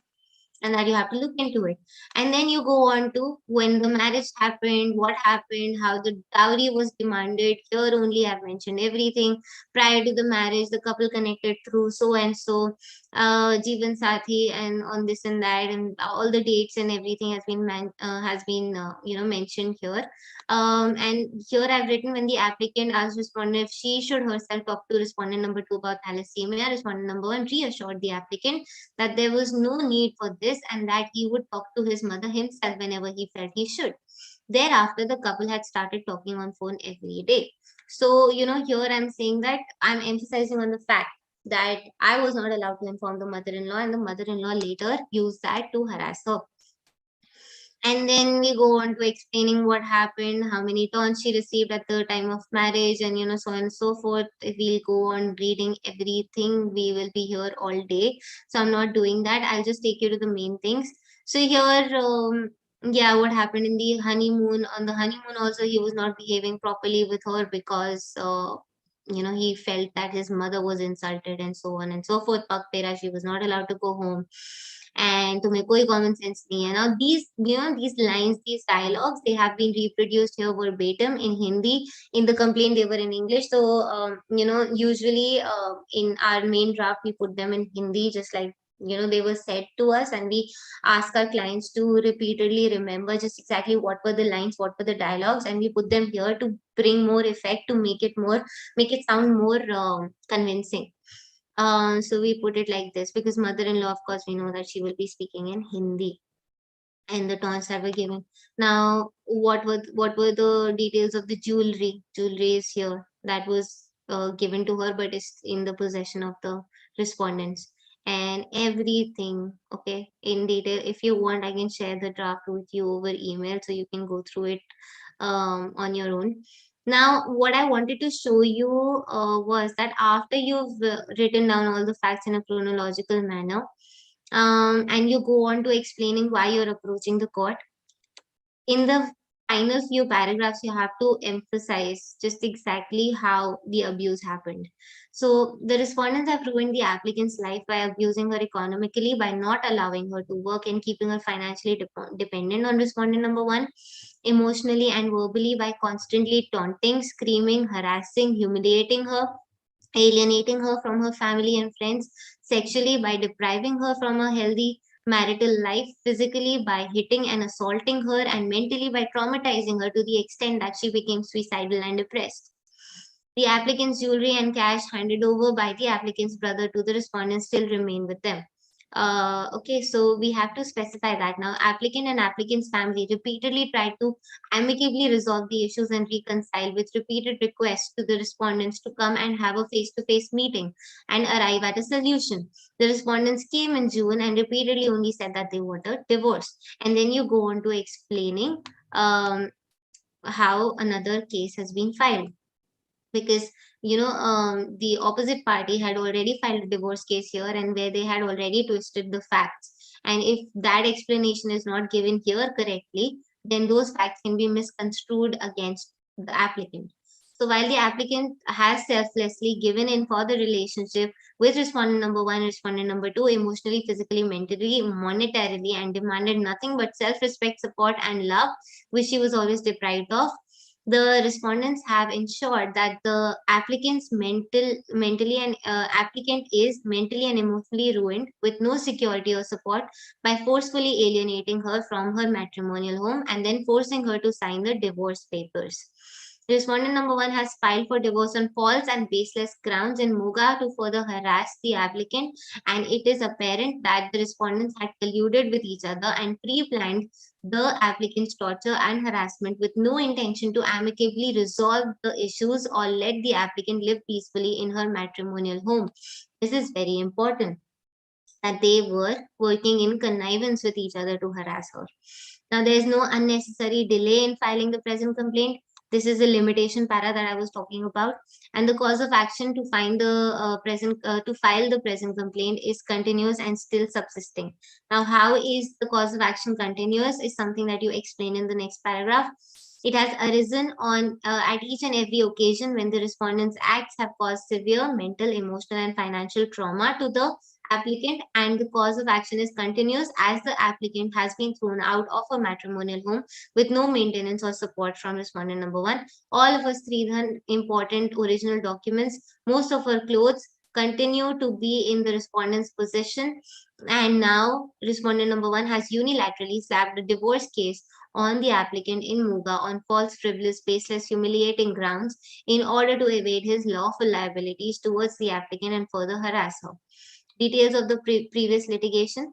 and that you have to look into it. And then you go on to when the marriage happened, what happened, how the dowry was demanded. Here only I've mentioned everything. Prior to the marriage, the couple connected through so and so, Jeevan Sathi, and on this and that, and all the dates and everything has been mentioned here. And here I've written, when the applicant asked respondent if she should herself talk to respondent number 2 about thalassemia, respondent number 1 reassured the applicant that there was no need for this and that he would talk to his mother himself whenever he felt he should. Thereafter, the couple had started talking on phone every day. So, here I'm saying that I'm emphasizing on the fact that I was not allowed to inform the mother-in-law, and the mother-in-law later used that to harass her. And then we go on to explaining what happened, how many taunts she received at the time of marriage, and so on and so forth. If we'll go on reading everything, we will be here all day. So I'm not doing that. I'll just take you to the main things. So here, what happened in the honeymoon? On the honeymoon also, he was not behaving properly with her because he felt that his mother was insulted and so on and so forth. Pakpera, she was not allowed to go home. And तुम्हें कोई common sense नहीं है. Now these lines, these dialogues, they have been reproduced here verbatim in Hindi. In the complaint, they were in English. So usually in our main draft, we put them in Hindi, just like they were said to us, and we ask our clients to repeatedly remember just exactly what were the lines, what were the dialogues, and we put them here to bring more effect, to make it sound more convincing. So we put it like this because mother-in-law, of course, we know that she will be speaking in Hindi, and the taunts that were given. Now, what were the details of the jewelry? Jewelry is here, that was given to her, but is in the possession of the respondents, and everything, okay, in detail. If you want, I can share the draft with you over email, so you can go through it on your own. Now, what I wanted to show you was that after you've written down all the facts in a chronological manner, and you go on to explaining why you're approaching the court, in the final few paragraphs, you have to emphasize just exactly how the abuse happened. So the respondents have ruined the applicant's life by abusing her economically, by not allowing her to work and keeping her financially dependent on respondent number 1, emotionally and verbally by constantly taunting, screaming, harassing, humiliating her, alienating her from her family and friends, sexually by depriving her from a healthy marital life, physically by hitting and assaulting her, and mentally by traumatizing her to the extent that she became suicidal and depressed. The applicant's jewelry and cash handed over by the applicant's brother to the respondent still remain with them. Okay, so we have to specify that now. Applicant and applicant's family repeatedly tried to amicably resolve the issues and reconcile, with repeated requests to the respondents to come and have a face-to-face meeting and arrive at a solution. The respondents came in June and repeatedly only said that they wanted divorce. And then you go on to explaining how another case has been filed, because the opposite party had already filed a divorce case here, and where they had already twisted the facts, and if that explanation is not given here correctly, then those facts can be misconstrued against the applicant. So while the applicant has selflessly given in for the relationship with respondent number 1, respondent number 2, emotionally, physically, mentally, monetarily, and demanded nothing but self-respect, support, and love, which she was always deprived of, the respondents have ensured that the applicant is mentally and emotionally ruined with no security or support by forcefully alienating her from her matrimonial home and then forcing her to sign the divorce papers. Respondent number 1 has filed for divorce on false and baseless grounds in Moga to further harass the applicant, and it is apparent that the respondents had colluded with each other and pre-planned the applicant's torture and harassment with no intention to amicably resolve the issues or let the applicant live peacefully in her matrimonial home. This is very important, that they were working in connivance with each other to harass her. Now, there is no unnecessary delay in filing the present complaint. This is the limitation para that I was talking about, and the cause of action to find the to file the present complaint is continuous and still subsisting. Now, how is the cause of action continuous is something that you explain in the next paragraph. It has arisen on at each and every occasion when the respondent's acts have caused severe mental, emotional, and financial trauma to the applicant, and the cause of action is continuous as the applicant has been thrown out of a matrimonial home with no maintenance or support from respondent number 1. All of her Sridhan important original documents, most of her clothes continue to be in the respondent's possession, and now respondent number 1 has unilaterally slapped a divorce case on the applicant in Muga on false, frivolous, baseless, humiliating grounds in order to evade his lawful liabilities towards the applicant and further harass her. Details of the previous litigation.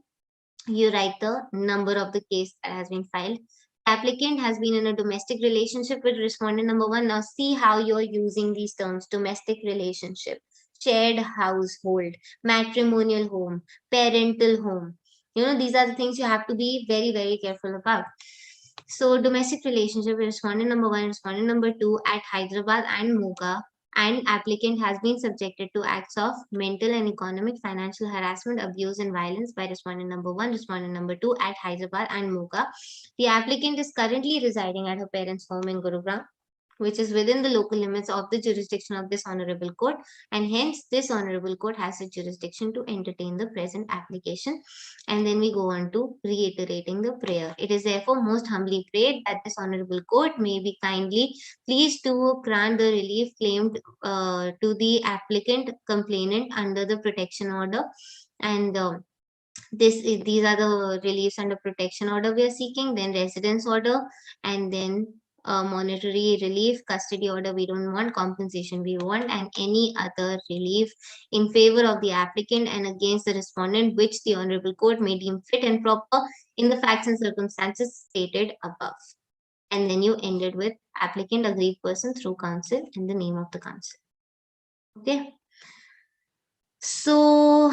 You write the number of the case that has been filed. Applicant has been in a domestic relationship with respondent number 1. Now see how you're using these terms: domestic relationship, shared household, matrimonial home, parental home. These are the things you have to be very, very careful about. So domestic relationship with respondent number 1, respondent number 2 at Hyderabad and Moga, and applicant has been subjected to acts of mental and economic, financial harassment, abuse, and violence by respondent number 1, respondent number 2 at Hyderabad and Moga. The applicant is currently residing at her parents' home in Gurugram, which is within the local limits of the jurisdiction of this honorable court, and hence this honorable court has the jurisdiction to entertain the present application. And then we go on to reiterating the prayer. It is therefore most humbly prayed that this honorable court may be kindly pleased to grant the relief claimed to the applicant complainant under the protection order, and these are the reliefs under protection order we are seeking. Then residence order, and then monetary relief, custody order we don't want, compensation we want, and any other relief in favor of the applicant and against the respondent which the honorable court may deem fit and proper in the facts and circumstances stated above. And then you ended with applicant, aggrieved person through counsel, and the name of the counsel. Okay, so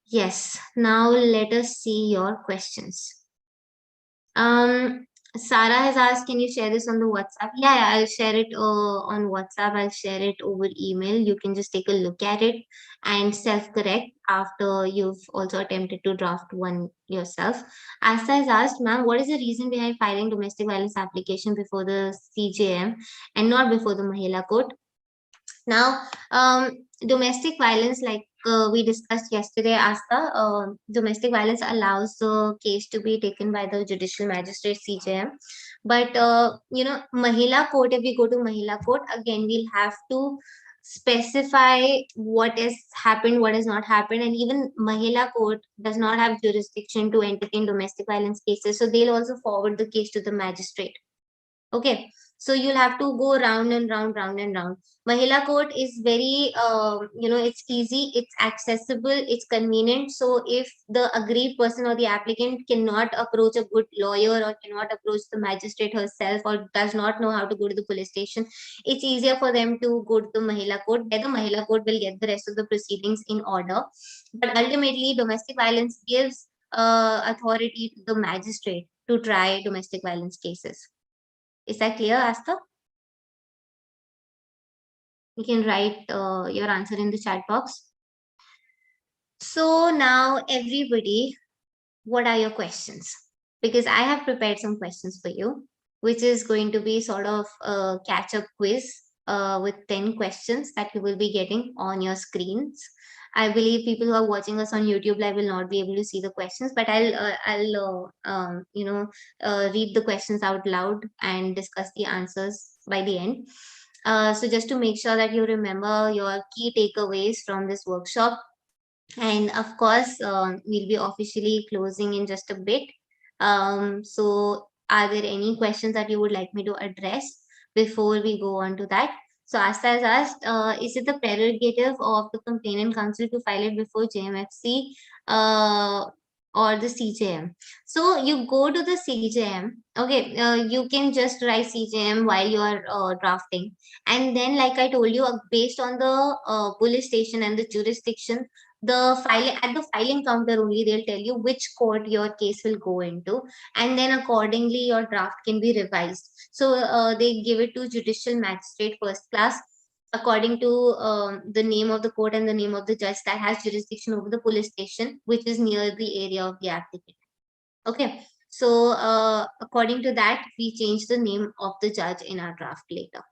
yes, now let us see your questions. Sarah has asked, can you share this on the WhatsApp? Yeah, I'll share it on WhatsApp. I'll share it over email. You can just take a look at it and self-correct after you've also attempted to draft one yourself. Asta has asked, ma'am, what is the reason behind filing domestic violence application before the CJM and not before the Mahila Court? Now, domestic violence, like we discussed yesterday, Asta, domestic violence allows the case to be taken by the judicial magistrate CJM. But, Mahila court, if we go to Mahila court, again, we'll have to specify what has happened, what has not happened. And even Mahila court does not have jurisdiction to entertain domestic violence cases. So they'll also forward the case to the magistrate. Okay, so you'll have to go round and round, round and round. Mahila court is very, it's easy, it's accessible, it's convenient. So if the aggrieved person or the applicant cannot approach a good lawyer or cannot approach the magistrate herself or does not know how to go to the police station, it's easier for them to go to the Mahila court, where the Mahila court will get the rest of the proceedings in order. But ultimately, domestic violence gives authority to the magistrate to try domestic violence cases. Is that clear, Asta? You can write your answer in the chat box. So now, everybody, what are your questions? Because I have prepared some questions for you, which is going to be sort of a catch-up quiz with 10 questions that you will be getting on your screens. I believe people who are watching us on YouTube Live will not be able to see the questions, but I'll read the questions out loud and discuss the answers by the end. So just to make sure that you remember your key takeaways from this workshop, and of course, we'll be officially closing in just a bit. So are there any questions that you would like me to address before we go on to that? So Asta has asked, is it the prerogative of the complainant counsel to file it before JMFC or the CJM? So you go to the CJM, okay, you can just write CJM while you are drafting. And then, like I told you, based on the police station and the jurisdiction, the filing at the filing counter only, they'll tell you which court your case will go into, and then accordingly your draft can be revised. So they give it to judicial magistrate first class according to the name of the court and the name of the judge that has jurisdiction over the police station which is near the area of the applicant. Okay, so according to that, we change the name of the judge in our draft later.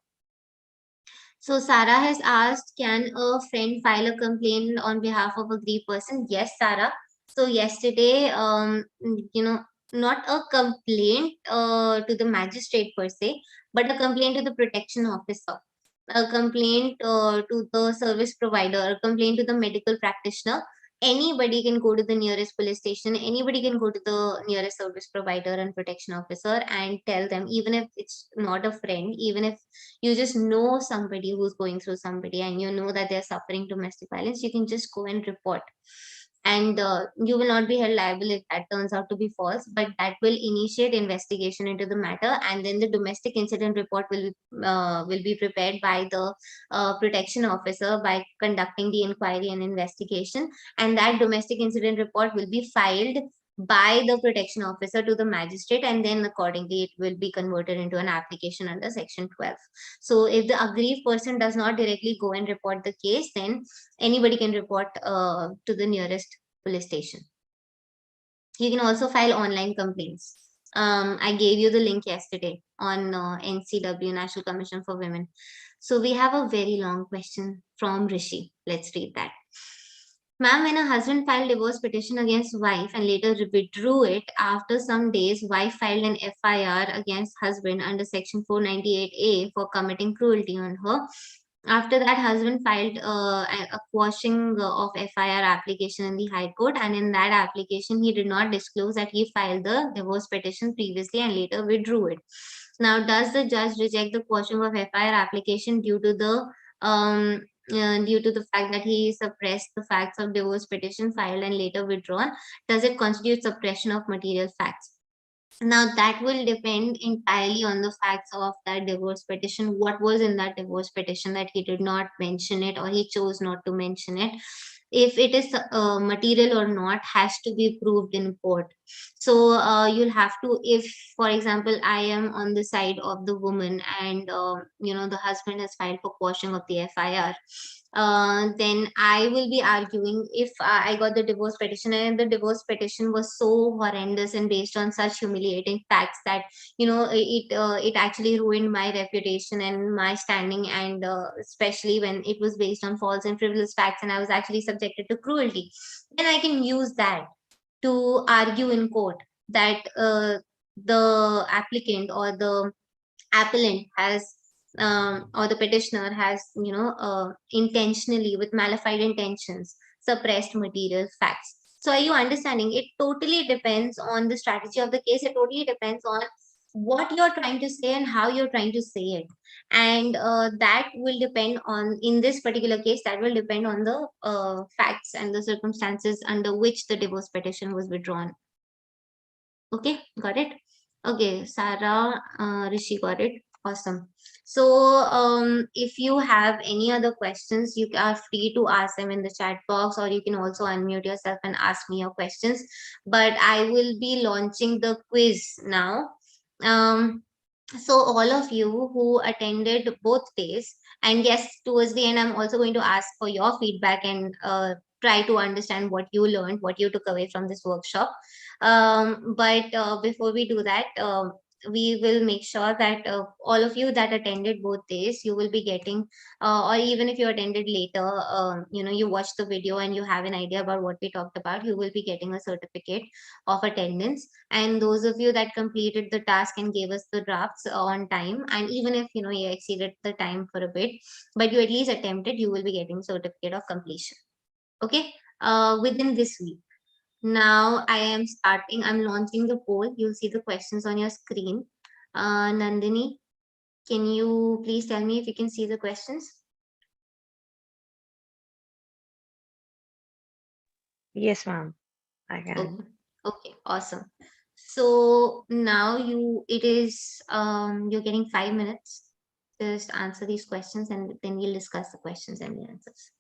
So Sarah has asked, can a friend file a complaint on behalf of a grieved person? Yes, Sarah. So yesterday, not a complaint to the magistrate per se, but a complaint to the protection officer, a complaint to the service provider, a complaint to the medical practitioner. Anybody can go to the nearest police station, anybody can go to the nearest service provider and protection officer and tell them, even if it's not a friend, even if you just know somebody who's going through somebody and you know that they're suffering domestic violence, you can just go and report. And you will not be held liable if that turns out to be false, but that will initiate investigation into the matter, and then the domestic incident report will be prepared by the protection officer by conducting the inquiry and investigation, and that domestic incident report will be filed by the protection officer to the magistrate, and then accordingly it will be converted into an application under section 12. So if the aggrieved person does not directly go and report the case, then anybody can report to the nearest police station. You can also file online complaints. I gave you the link yesterday on NCW, National Commission for Women. So we have a very long question from Rishi. Let's read that. Ma'am, when a husband filed divorce petition against wife and later withdrew it, after some days, wife filed an FIR against husband under section 498A for committing cruelty on her. After that, husband filed a quashing of FIR application in the High Court, and in that application, he did not disclose that he filed the divorce petition previously and later withdrew it. Now, does the judge reject the quashing of FIR application due to the fact that he suppressed the facts of divorce petition filed and later withdrawn? Does it constitute suppression of material facts? Now that will depend entirely on the facts of that divorce petition. What was in that divorce petition that he did not mention it or he chose not to mention it? If it is material or not has to be proved in court. So you'll have to, if for example I am on the side of the woman and the husband has filed for quashing of the FIR, then I will be arguing if I got the divorce petition and the divorce petition was so horrendous and based on such humiliating facts that it actually ruined my reputation and my standing, and especially when it was based on false and frivolous facts and I was actually subjected to cruelty, then I can use that to argue in court that the applicant or the appellant has or the petitioner has intentionally, with malified intentions, suppressed material facts. So are you understanding? It totally depends on the strategy of the case. It totally depends on what you're trying to say and how you're trying to say it, and that will depend on, in this particular case, that will depend on the facts and the circumstances under which the divorce petition was withdrawn. Okay, got it? Okay, Sarah, Rishi got it. Awesome. So if you have any other questions, you are free to ask them in the chat box, or you can also unmute yourself and ask me your questions. But I will be launching the quiz now. So all of you who attended both days, and yes, towards the end, I'm also going to ask for your feedback and try to understand what you learned, what you took away from this workshop. But before we do that, we will make sure that all of you that attended both days, you will be getting, or even if you attended later, you watched the video and you have an idea about what we talked about, you will be getting a certificate of attendance. And those of you that completed the task and gave us the drafts on time, and even if you exceeded the time for a bit, but you at least attempted, you will be getting certificate of completion. Okay, within this week. Now I'm launching the poll. You'll see the questions on your screen. Nandini, can you please tell me if you can see the questions? Yes, ma'am. I can. Okay, okay, awesome. So now you're getting 5 minutes. Just answer these questions and then we'll discuss the questions and the answers.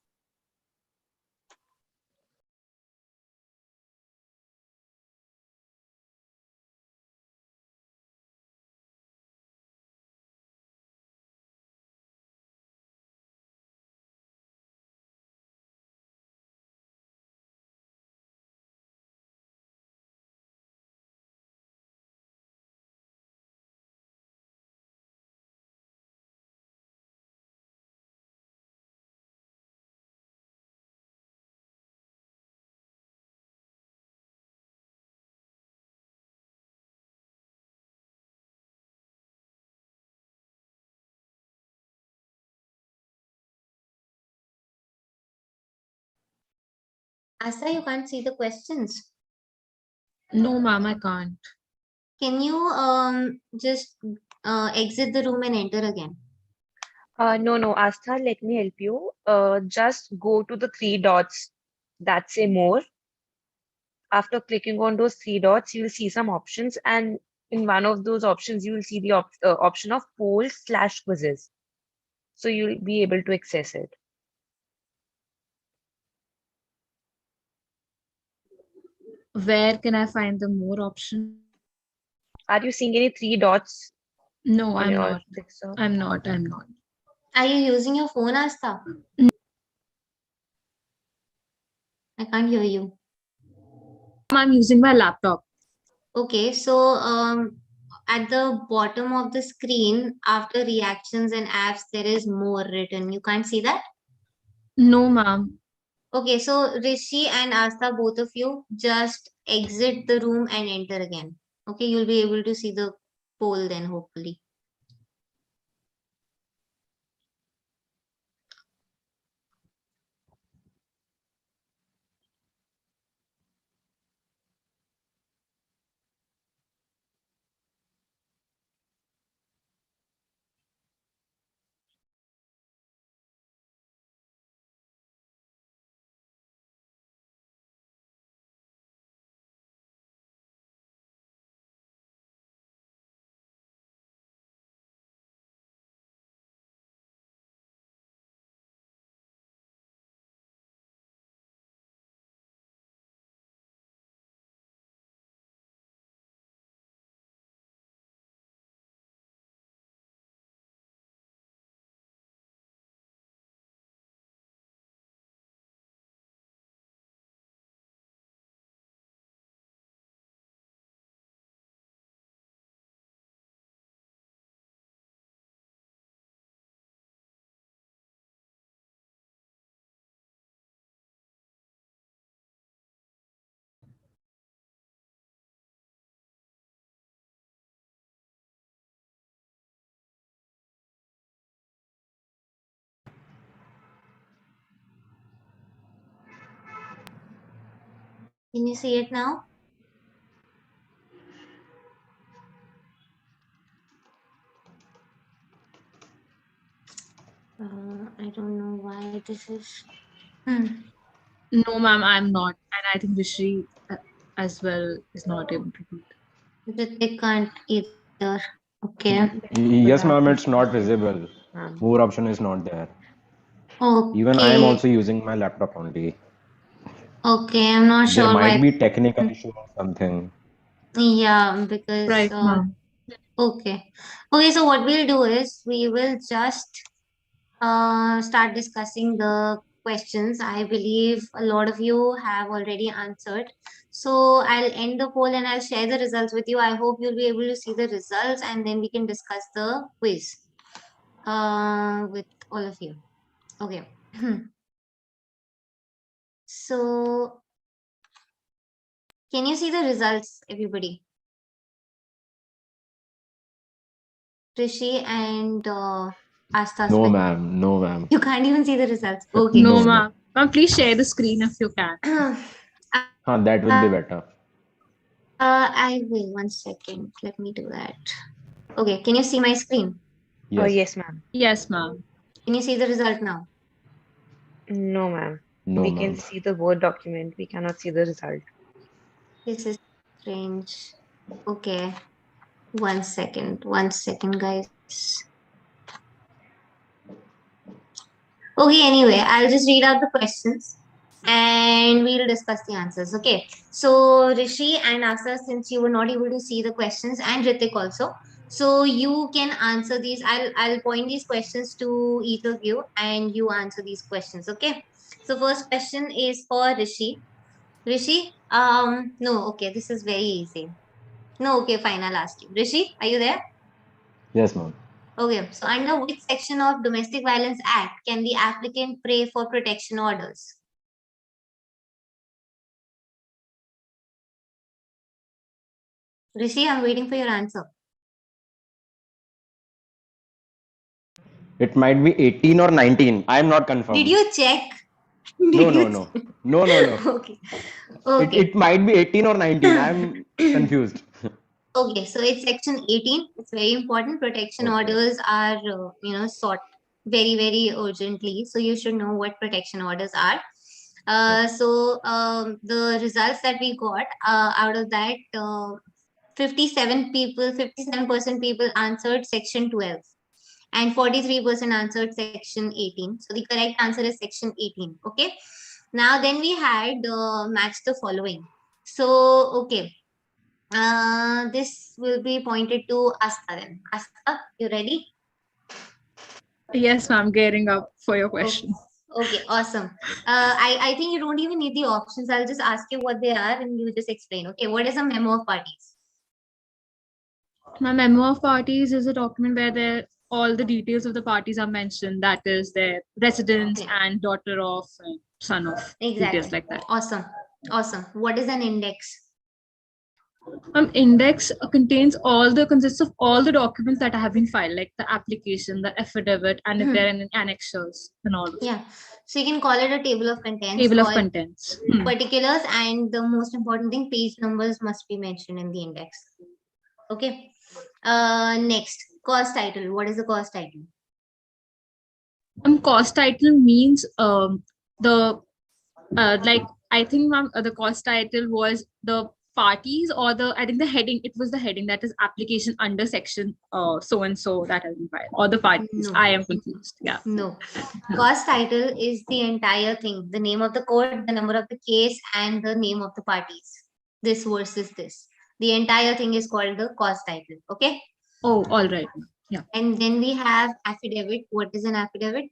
Asta, you can't see the questions. No, ma'am, I can't. Can you just exit the room and enter again? No, Astha, let me help you. Just go to the three dots that say more. After clicking on those three dots, you'll see some options, and in one of those options, you will see the option of polls/quizzes. So you'll be able to access it. Where can I find the more option? Are you seeing any three dots No, on I'm your not. desktop? I'm not. I'm not. Are you using your phone, Asta? I can't hear you. I'm using my laptop. Okay, so at the bottom of the screen, after reactions and apps, there is more written. You can't see that? No, ma'am. Okay, so Rishi and Asta, both of you, just exit the room and enter again. Okay, you'll be able to see the poll then, hopefully. Can you see it now? I don't know why this is. No, ma'am, I'm not. And I think Rishi as well is not able to do it. They can't either. Okay. Yes, ma'am, it's not visible. Ma'am. More option is not there. Even I am Okay. also using my laptop only. Okay, I'm not There sure might why. be technical issue or something. Yeah, because Right, ma'am. okay. Okay, so what we'll do is we will just start discussing the questions. I believe a lot of you have already answered. So I'll end the poll and I'll share the results with you. I hope you'll be able to see the results and then we can discuss the quiz with all of you. Okay. So can you see the results, everybody? Rishi and Asta. No, ma'am. No, ma'am. You can't even see the results. Okay. No, No. ma'am. Ma'am, please share the screen if you can. That will be better. I will. 1 second. Let me do that. Okay. Can you see my screen? Oh, Yes. yes, ma'am. Yes, ma'am. Can you see the result now? No, ma'am. No, We can ma'am. see the Word document. We cannot see the result. This is strange. Okay. 1 second. 1 second, guys. Okay, anyway, I'll just read out the questions and we'll discuss the answers. Okay. So Rishi and Asa, since you were not able to see the questions, and Ritik also, so you can answer these. I'll point these questions to each of you and you answer these questions. Okay. So first question is for Rishi. Rishi, no, okay, this is very easy. No, okay, fine, I'll ask you. Rishi, are you there? Yes, ma'am. Okay, so under which section of Domestic Violence Act can the applicant pray for protection orders? Rishi, I'm waiting for your answer. It might be 18 or 19. I am not confirmed. Did you check? No. No. Okay. Okay. It might be 18 or 19. I am confused. Okay, so it's section 18. It's very important. Protection Okay. orders are, sought very, very urgently. So you should know what protection orders are. So the results that we got out of that, 57% people answered section 12 and 43% answered section 18. So the correct answer is section 18. Okay. Now then we had match the following. So, okay. This will be pointed to Asta then. Asta, you ready? Yes, ma'am. Gearing up for your question. Okay, awesome. I think you don't even need the options. I'll just ask you what they are and you just explain. Okay, what is a memo of parties? My memo of parties is a document where all the details of the parties are mentioned. That is their residence and daughter of, son of, details like that. Awesome. Awesome. What is an index? Index consists of all the documents that have been filed, like the application, the affidavit, and if there are any annexures and all. Yeah. So you can call it a table of contents. Table of contents. Particulars, and the most important thing, page numbers must be mentioned in the index. Okay. Next, cause title. What is the cause title? Cause title means the I think, ma'am, the cause title was the parties, or I think the heading, it was the heading, that is application under section so and so that has been filed, or the parties. No. I am confused. Yeah. No. Cause title is the entire thing, the name of the court, the number of the case, and the name of the parties. This versus this. The entire thing is called the cause title. Okay. Oh, all right. Yeah. And then we have affidavit. What is an affidavit?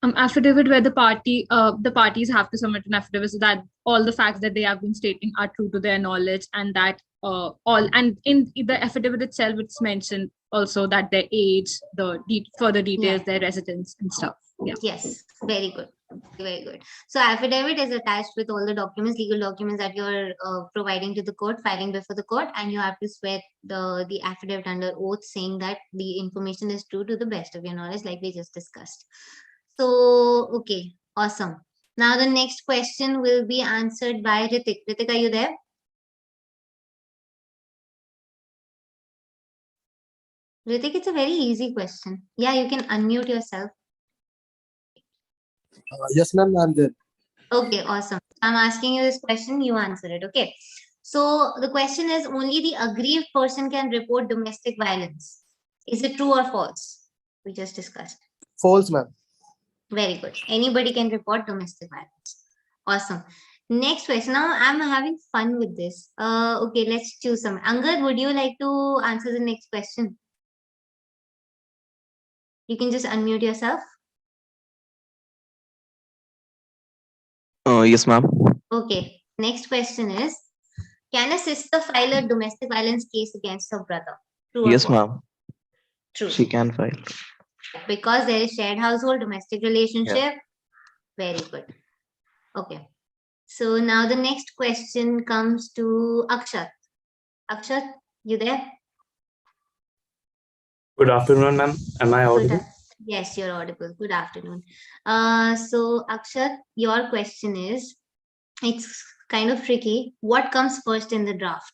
Affidavit where the parties have to submit an affidavit so that all the facts that they have been stating are true to their knowledge, and that and in the affidavit itself it's mentioned also that their age, the further details, their residence and stuff. Yeah. Yes, very good. Very good. So affidavit is attached with all the documents, legal documents that you're providing to the court, filing before the court, and you have to swear the affidavit under oath saying that the information is true to the best of your knowledge, like we just discussed. So, okay, awesome. Now the next question will be answered by Ritik. Ritik, are you there? Ritik, it's a very easy question. Yeah, you can unmute yourself. Yes, ma'am, I'm there. Okay, awesome. I'm asking you this question, you answer it. Okay. So the question is, only the aggrieved person can report domestic violence. Is it true or false? We just discussed. False, ma'am. Very good. Anybody can report domestic violence. Awesome. Next question. Now I'm having fun with this. Okay, let's choose some. Angad, would you like to answer the next question? You can just unmute yourself. Yes, ma'am. Okay. Next question is, can a sister file a domestic violence case against her brother? True or Yes, false? ma'am. True. She can file. Because there is shared household, domestic relationship. Yeah. Very good. Okay. So now the next question comes to Akshat. Akshat, you there? Good afternoon, ma'am. Am I Good. audible? Yes, you're audible. Good afternoon. So Akshat, your question is, it's kind of tricky. What comes first in the draft?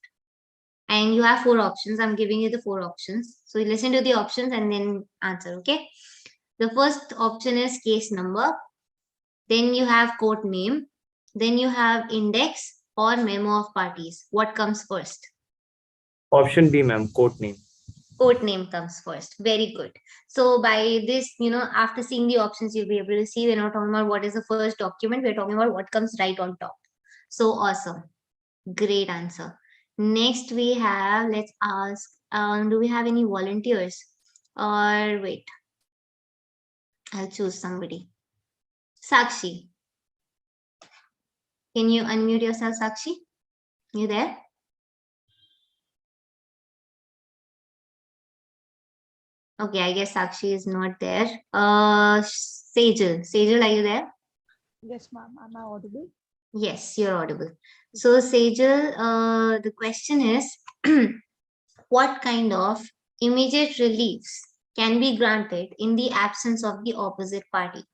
And you have 4 options. I'm giving you the 4 options. So you listen to the options and then answer, okay? The first option is case number. Then you have court name. Then you have index or memo of parties. What comes first? Option B, ma'am. Court name. Court name comes first. Very good. So by this, after seeing the options, you'll be able to see we're not talking about what is the first document. We're talking about what comes right on top. So awesome. Great answer. Next we have, let's ask, do we have any volunteers? Or wait, I'll choose somebody. Sakshi. Can you unmute yourself, Sakshi? You there? Okay, I guess Sakshi is not there. Sejal. Sejal, are you there? Yes, ma'am. Am I audible? Yes, you're audible. So, Sejal, the question is, what kind of immediate reliefs can be granted in the absence of the opposite party?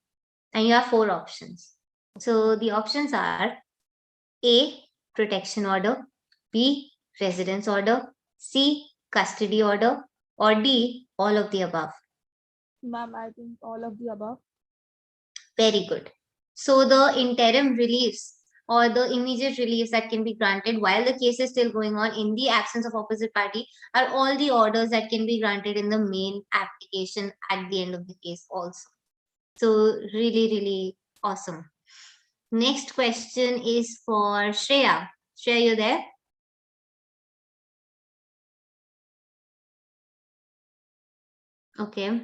And you have 4 options. So, the options are A, protection order, B, residence order, C, custody order, or D, all of the above. Ma'am, I think all of the above. Very good. So the interim reliefs or the immediate reliefs that can be granted while the case is still going on in the absence of opposite party are all the orders that can be granted in the main application at the end of the case also. So really, really awesome. Next question is for Shreya. Shreya, you there? Okay.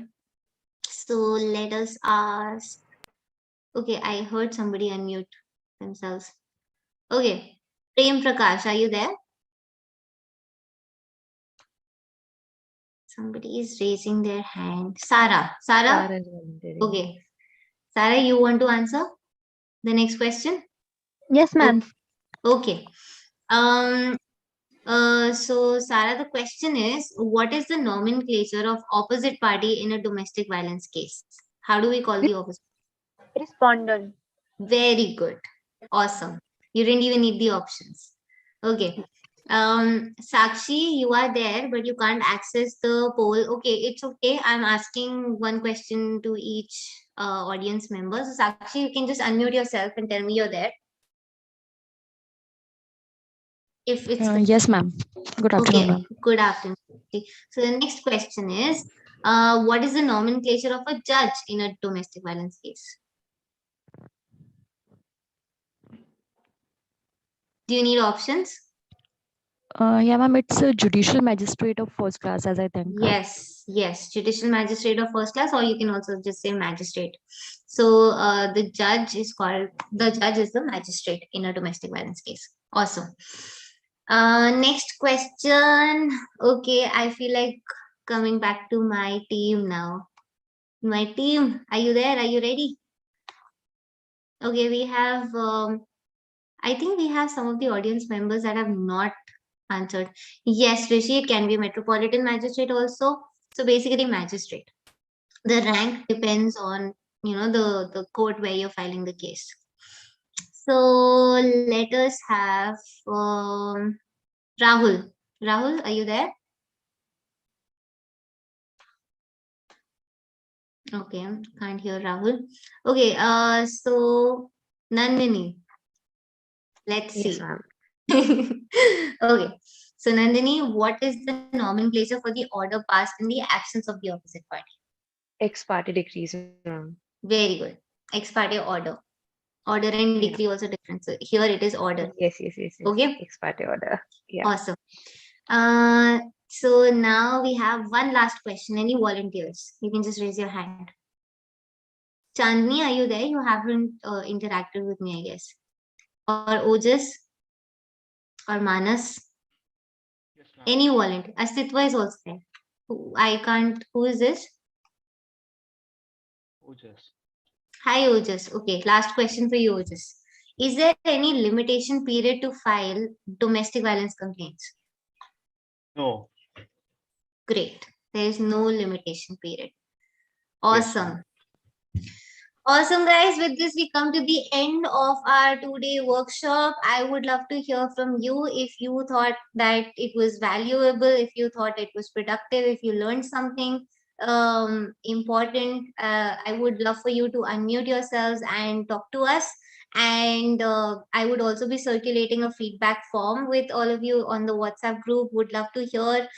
So let us ask. Okay, I heard somebody unmute themselves. Okay. Prem Prakash, are you there? Somebody is raising their hand. Sarah. Sarah? Sarah is volunteering. Okay. Sarah, you want to answer the next question? Yes, ma'am. Okay. So Sarah, the question is, what is the nomenclature of opposite party in a domestic violence case? How do we call the opposite? Respondent. Very good. Awesome. You didn't even need the options. Okay. Sakshi, you are there, but you can't access the poll. Okay, it's okay. I'm asking one question to each audience member. So Sakshi, you can just unmute yourself and tell me you're there. If it's Yes, ma'am. Good afternoon, okay, ma'am. good afternoon. So the next question is, what is the nomenclature of a judge in a domestic violence case? Do you need options? Yeah, ma'am. It's a judicial magistrate of first class, as I think. Yes, yes, judicial magistrate of first class, or you can also just say magistrate. So the judge is the magistrate in a domestic violence case. Awesome. Next question. Okay, I feel like coming back to my team now. My team, are you there? Are you ready? Okay, we have, I think we have some of the audience members that have not answered. Yes, Rishi, it can be metropolitan magistrate also. So basically magistrate. The rank depends on, the court where you're filing the case. So let us have Rahul. Rahul, are you there? Okay, can't hear Rahul. Okay, so Nandini. Let's Yes, see. ma'am. Okay, so Nandini, what is the nomenclature for the order passed in the absence of the opposite party? Ex parte decrees, ma'am. Very good. Ex parte order. Order and Yeah. decree also different. So here it is order. Yes. Okay. Ex parte order. Yeah. Awesome. So now we have one last question. Any volunteers? You can just raise your hand. Chandni, are you there? You haven't interacted with me, I guess. or Ojas or Manas? Any volunteer? Astitva is also there. I can't. Who is this? Hi, Ojas. Okay, last question for you, Ojas. Is there any limitation period to file domestic violence complaints? No. Great. There is no limitation period. Yes, Awesome. Awesome, guys. With this, we come to the end of our 2-day workshop. I would love to hear from you if you thought that it was valuable, if you thought it was productive, if you learned something important. I would love for you to unmute yourselves and talk to us. And I would also be circulating a feedback form with all of you on the WhatsApp group. Would love to hear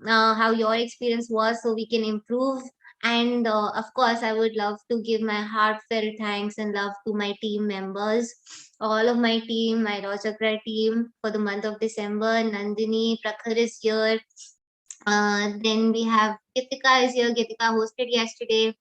how your experience was so we can improve. And of course, I would love to give my heartfelt thanks and love to my team members, all of my team, my Raw Chakra team for the month of December. Nandini, Prakhar is here. Then we have Gitika is here. Gitika hosted yesterday.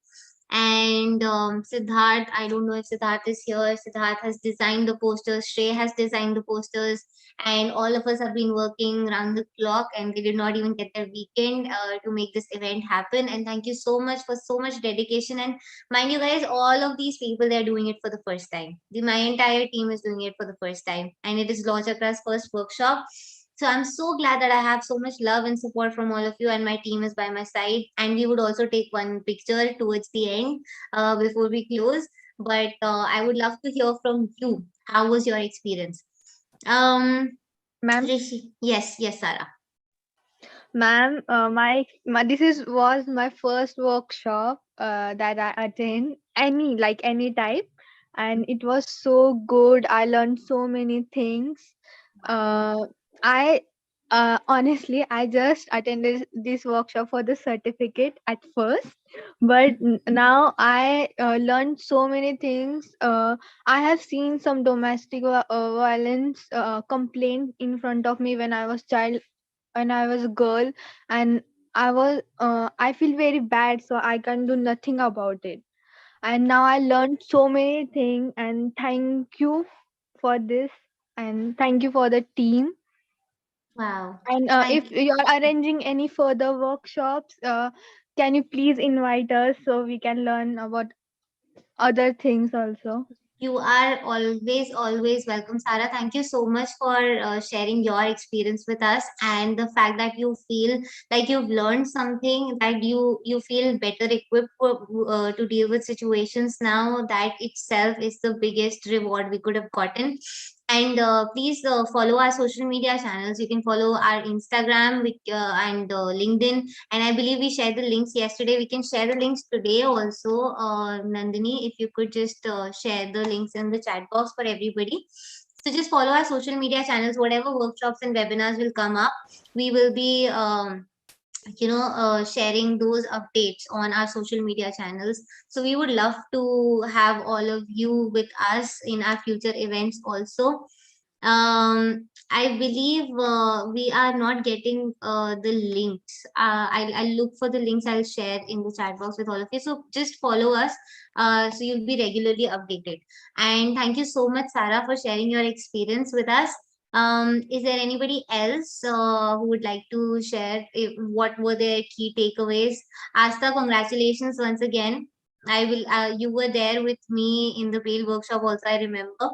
And Siddharth, I don't know if Siddharth is here. Siddharth has designed the posters. Shrey has designed the posters. And all of us have been working around the clock, and we did not even get their weekend to make this event happen. And thank you so much for so much dedication. And mind you guys, all of these people, they're doing it for the first time. My entire team is doing it for the first time. And it is Law Chakra's first workshop. So I'm so glad that I have so much love and support from all of you, and my team is by my side. And we would also take one picture towards the end before we close. But I would love to hear from you. How was your experience? Ma'am, Yes, Sarah. ma'am, was my first workshop that I attend any type, and it was so good. I learned so many things. I honestly, I just attended this workshop for the certificate at first, but now I learned so many things. I have seen some domestic violence complaint in front of me when I was a girl, and I feel very bad, so I can do nothing about it. And now I learned so many things, and thank you for this, and thank you for the team. Wow. And if you're arranging any further workshops, can you please invite us so we can learn about other things also? You are always welcome, Sarah. Thank you so much for sharing your experience with us, and the fact that you feel like you've learned something, that you feel better equipped to deal with situations now. That itself is the biggest reward we could have gotten. And please follow our social media channels. You can follow our Instagram and LinkedIn. And I believe we shared the links yesterday. We can share the links today also. Nandini, if you could just share the links in the chat box for everybody. So just follow our social media channels. Whatever workshops and webinars will come up, we will be sharing those updates on our social media channels. So we would love to have all of you with us in our future events also. I believe we are not getting the links. I'll look for the links. I'll share in the chat box with all of you. So just follow us, so you'll be regularly updated. And thank you so much, Sarah, for sharing your experience with us. Is there anybody else who would like to share what were their key takeaways? Asta, congratulations once again. You were there with me in the Braille workshop also, I remember.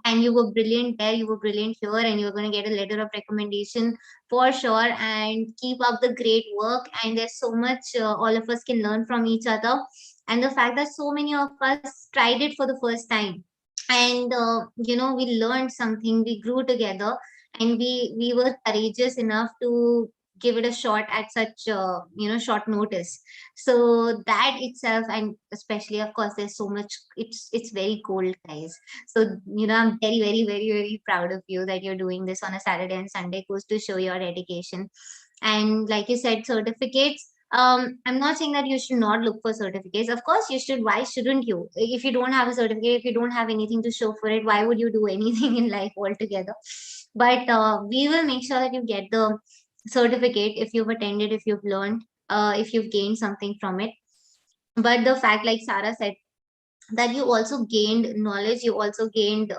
And you were brilliant there, you were brilliant here, and you're going to get a letter of recommendation for sure. And keep up the great work. And there's so much all of us can learn from each other. And the fact that so many of us tried it for the first time, and we learned something, we grew together, and we were courageous enough to give it a shot at such short notice. So that itself, and especially of course there's so much, it's very cold, guys. So I'm very, very, very, very proud of you that you're doing this on a Saturday and Sunday. Goes to show your dedication. And like you said, certificates, I'm not saying that you should not look for certificates. Of course you should. Why shouldn't you? If you don't have a certificate, if you don't have anything to show for it, why would you do anything in life altogether? But we will make sure that you get the certificate if you've attended, if you've learned, if you've gained something from it. But the fact, like Sarah said, that you also gained knowledge, you also gained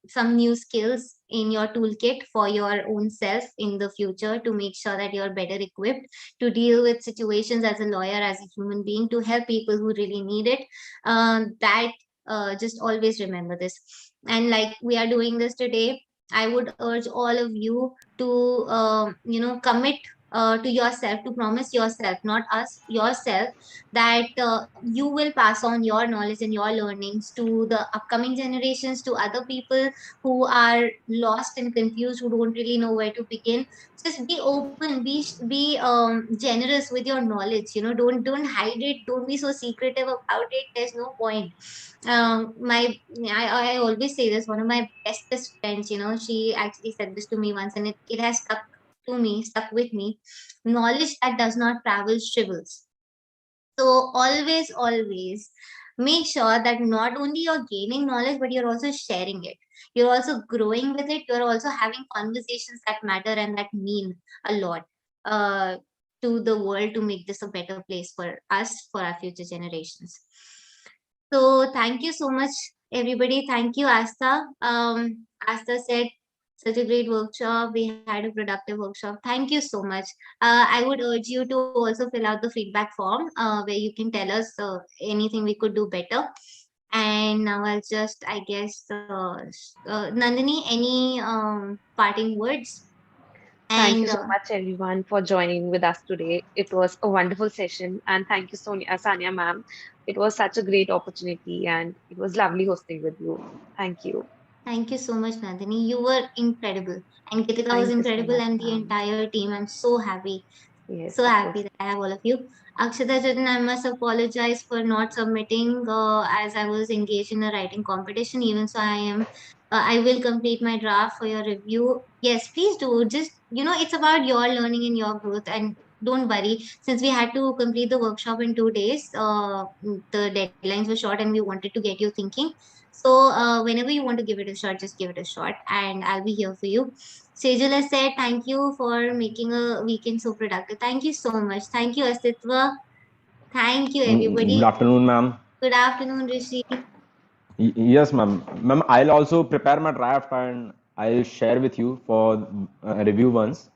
some new skills in your toolkit for your own self in the future, to make sure that you're better equipped to deal with situations as a lawyer, as a human being, to help people who really need it. That just always remember this. And like we are doing this today, I would urge all of you to commit to yourself, to promise yourself, not us, yourself, that you will pass on your knowledge and your learnings to the upcoming generations, to other people who are lost and confused, who don't really know where to begin. Just be open, be generous with your knowledge. Don't hide it, don't be so secretive about it. There's no point. My I always say this, one of my bestest friends, she actually said this to me once, and it has stuck with me. Knowledge that does not travel shrivels. So always make sure that not only you're gaining knowledge, but you're also sharing it. You're also growing with it. You're also having conversations that matter and that mean a lot uh, to the world, to make this a better place for us, for our future generations. So thank you so much, everybody. Thank you, Asta. Asta said such a great workshop. We had a productive workshop. Thank you so much. I would urge you to also fill out the feedback form where you can tell us anything we could do better. And now I'll just, I guess, Nandini, any parting words? Thank you And so much, everyone, for joining with us today. It was a wonderful session, and thank you, Sanya ma'am. It was such a great opportunity, and it was lovely hosting with you. Thank you. thank you so much, Nandini. You were incredible. And Gitika was Thank you so incredible, much, and the ma'am. entire team. I'm so happy. Yes, So of happy course. that I have all of you. Akshata Jatin, I must apologize for not submitting as I was engaged in a writing competition. Even so, I will complete my draft for your review. Yes, please do. Just, it's about your learning and your growth. And don't worry, since we had to complete the workshop in 2 days, the deadlines were short and we wanted to get you thinking. So, whenever you want to give it a shot, just give it a shot, and I'll be here for you. Sejal has said, thank you for making a weekend so productive. Thank you so much. Thank you, Asitva. Thank you, Good everybody. afternoon, ma'am. Good afternoon, Rishi. Yes, ma'am. Ma'am, I'll also prepare my draft and I'll share with you for review once.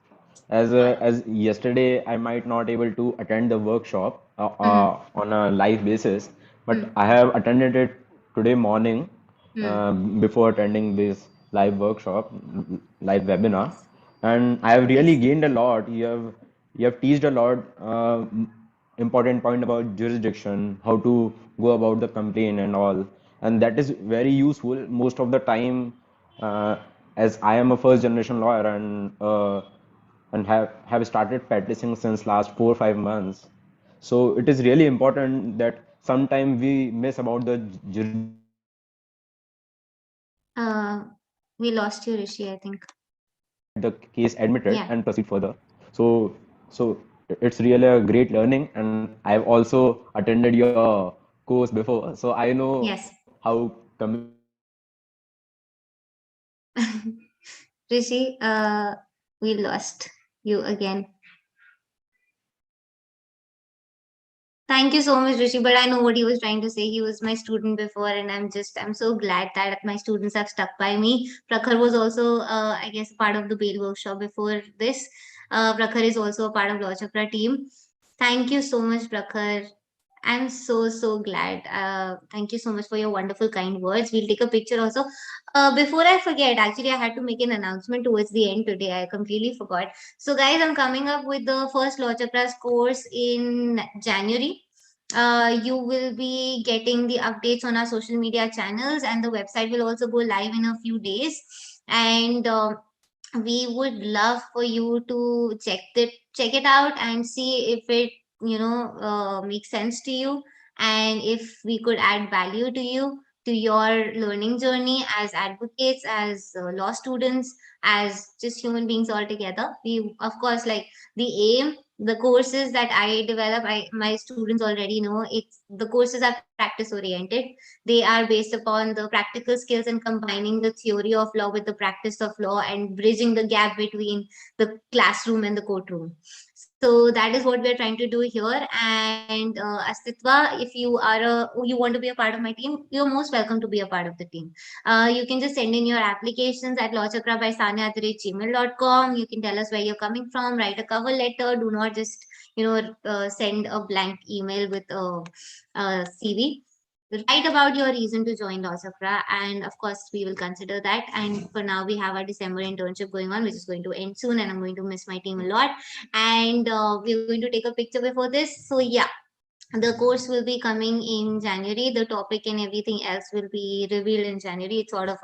As yesterday, I might not able to attend the workshop Mm-hmm. on a live basis, but Mm-hmm. I have attended it today morning Mm. before attending this live workshop, live webinar, Yes. and I have really Yes. gained a lot. You have teased a lot important point about jurisdiction, how to go about the complaint and all, and that is very useful most of the time. Uh, as I am a first generation lawyer and have started practicing since last 4 or 5 months, so it is really important that sometimes we miss about the jurisdiction Uh, we lost you, Rishi, I think. get the case admitted Yeah. and proceed further. So it's really a great learning, and I've also attended your course before, so I know Yes. how communication Rishi, we lost you again. Thank you so much, Rishi. But I know what he was trying to say. He was my student before, and I'm so glad that my students have stuck by me. Prakhar was also, I guess, part of the bail workshop before this. Prakhar is also a part of Law Chakra team. Thank you so much, Prakhar. I'm so glad. Thank you so much for your wonderful, kind words. We'll take a picture also. Before I forget, actually, I had to make an announcement towards the end today. I completely forgot. So, guys, I'm coming up with the first Law Chakras course in January. You will be getting the updates on our social media channels, and the website will also go live in a few days. And we would love for you to check it out and see if it makes sense to you, and if we could add value to you, to your learning journey as advocates, as law students, as just human beings altogether. We, of course, like, the aim, the courses that I develop, my students already know, it's the courses are practice oriented. They are based upon the practical skills and combining the theory of law with the practice of law, and bridging the gap between the classroom and the courtroom. So So that is what we are trying to do here. And Astitva, if you want to be a part of my team, you're most welcome to be a part of the team. You can just send in your applications at lawchakra@gmail.com. You can tell us where you're coming from, write a cover letter. Do not just send a blank email with a CV. Write about your reason to join Law Chakra, and of course we will consider that. And for now we have our December internship going on, which is going to end soon, and I'm going to miss my team a lot. And we're going to take a picture before this. So yeah, the course will be coming in January. The topic and everything else will be revealed in January. It's sort of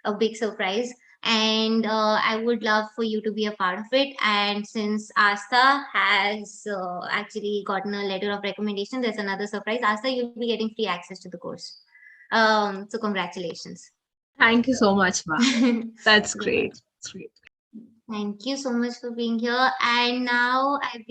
a big surprise. And I would love for you to be a part of it. And since Asta has actually gotten a letter of recommendation, there's another surprise. Asta, you'll be getting free access to the course. So congratulations. Thank you so much, Ma. That's Yeah. great. That's great. Thank you so much for being here. And now I believe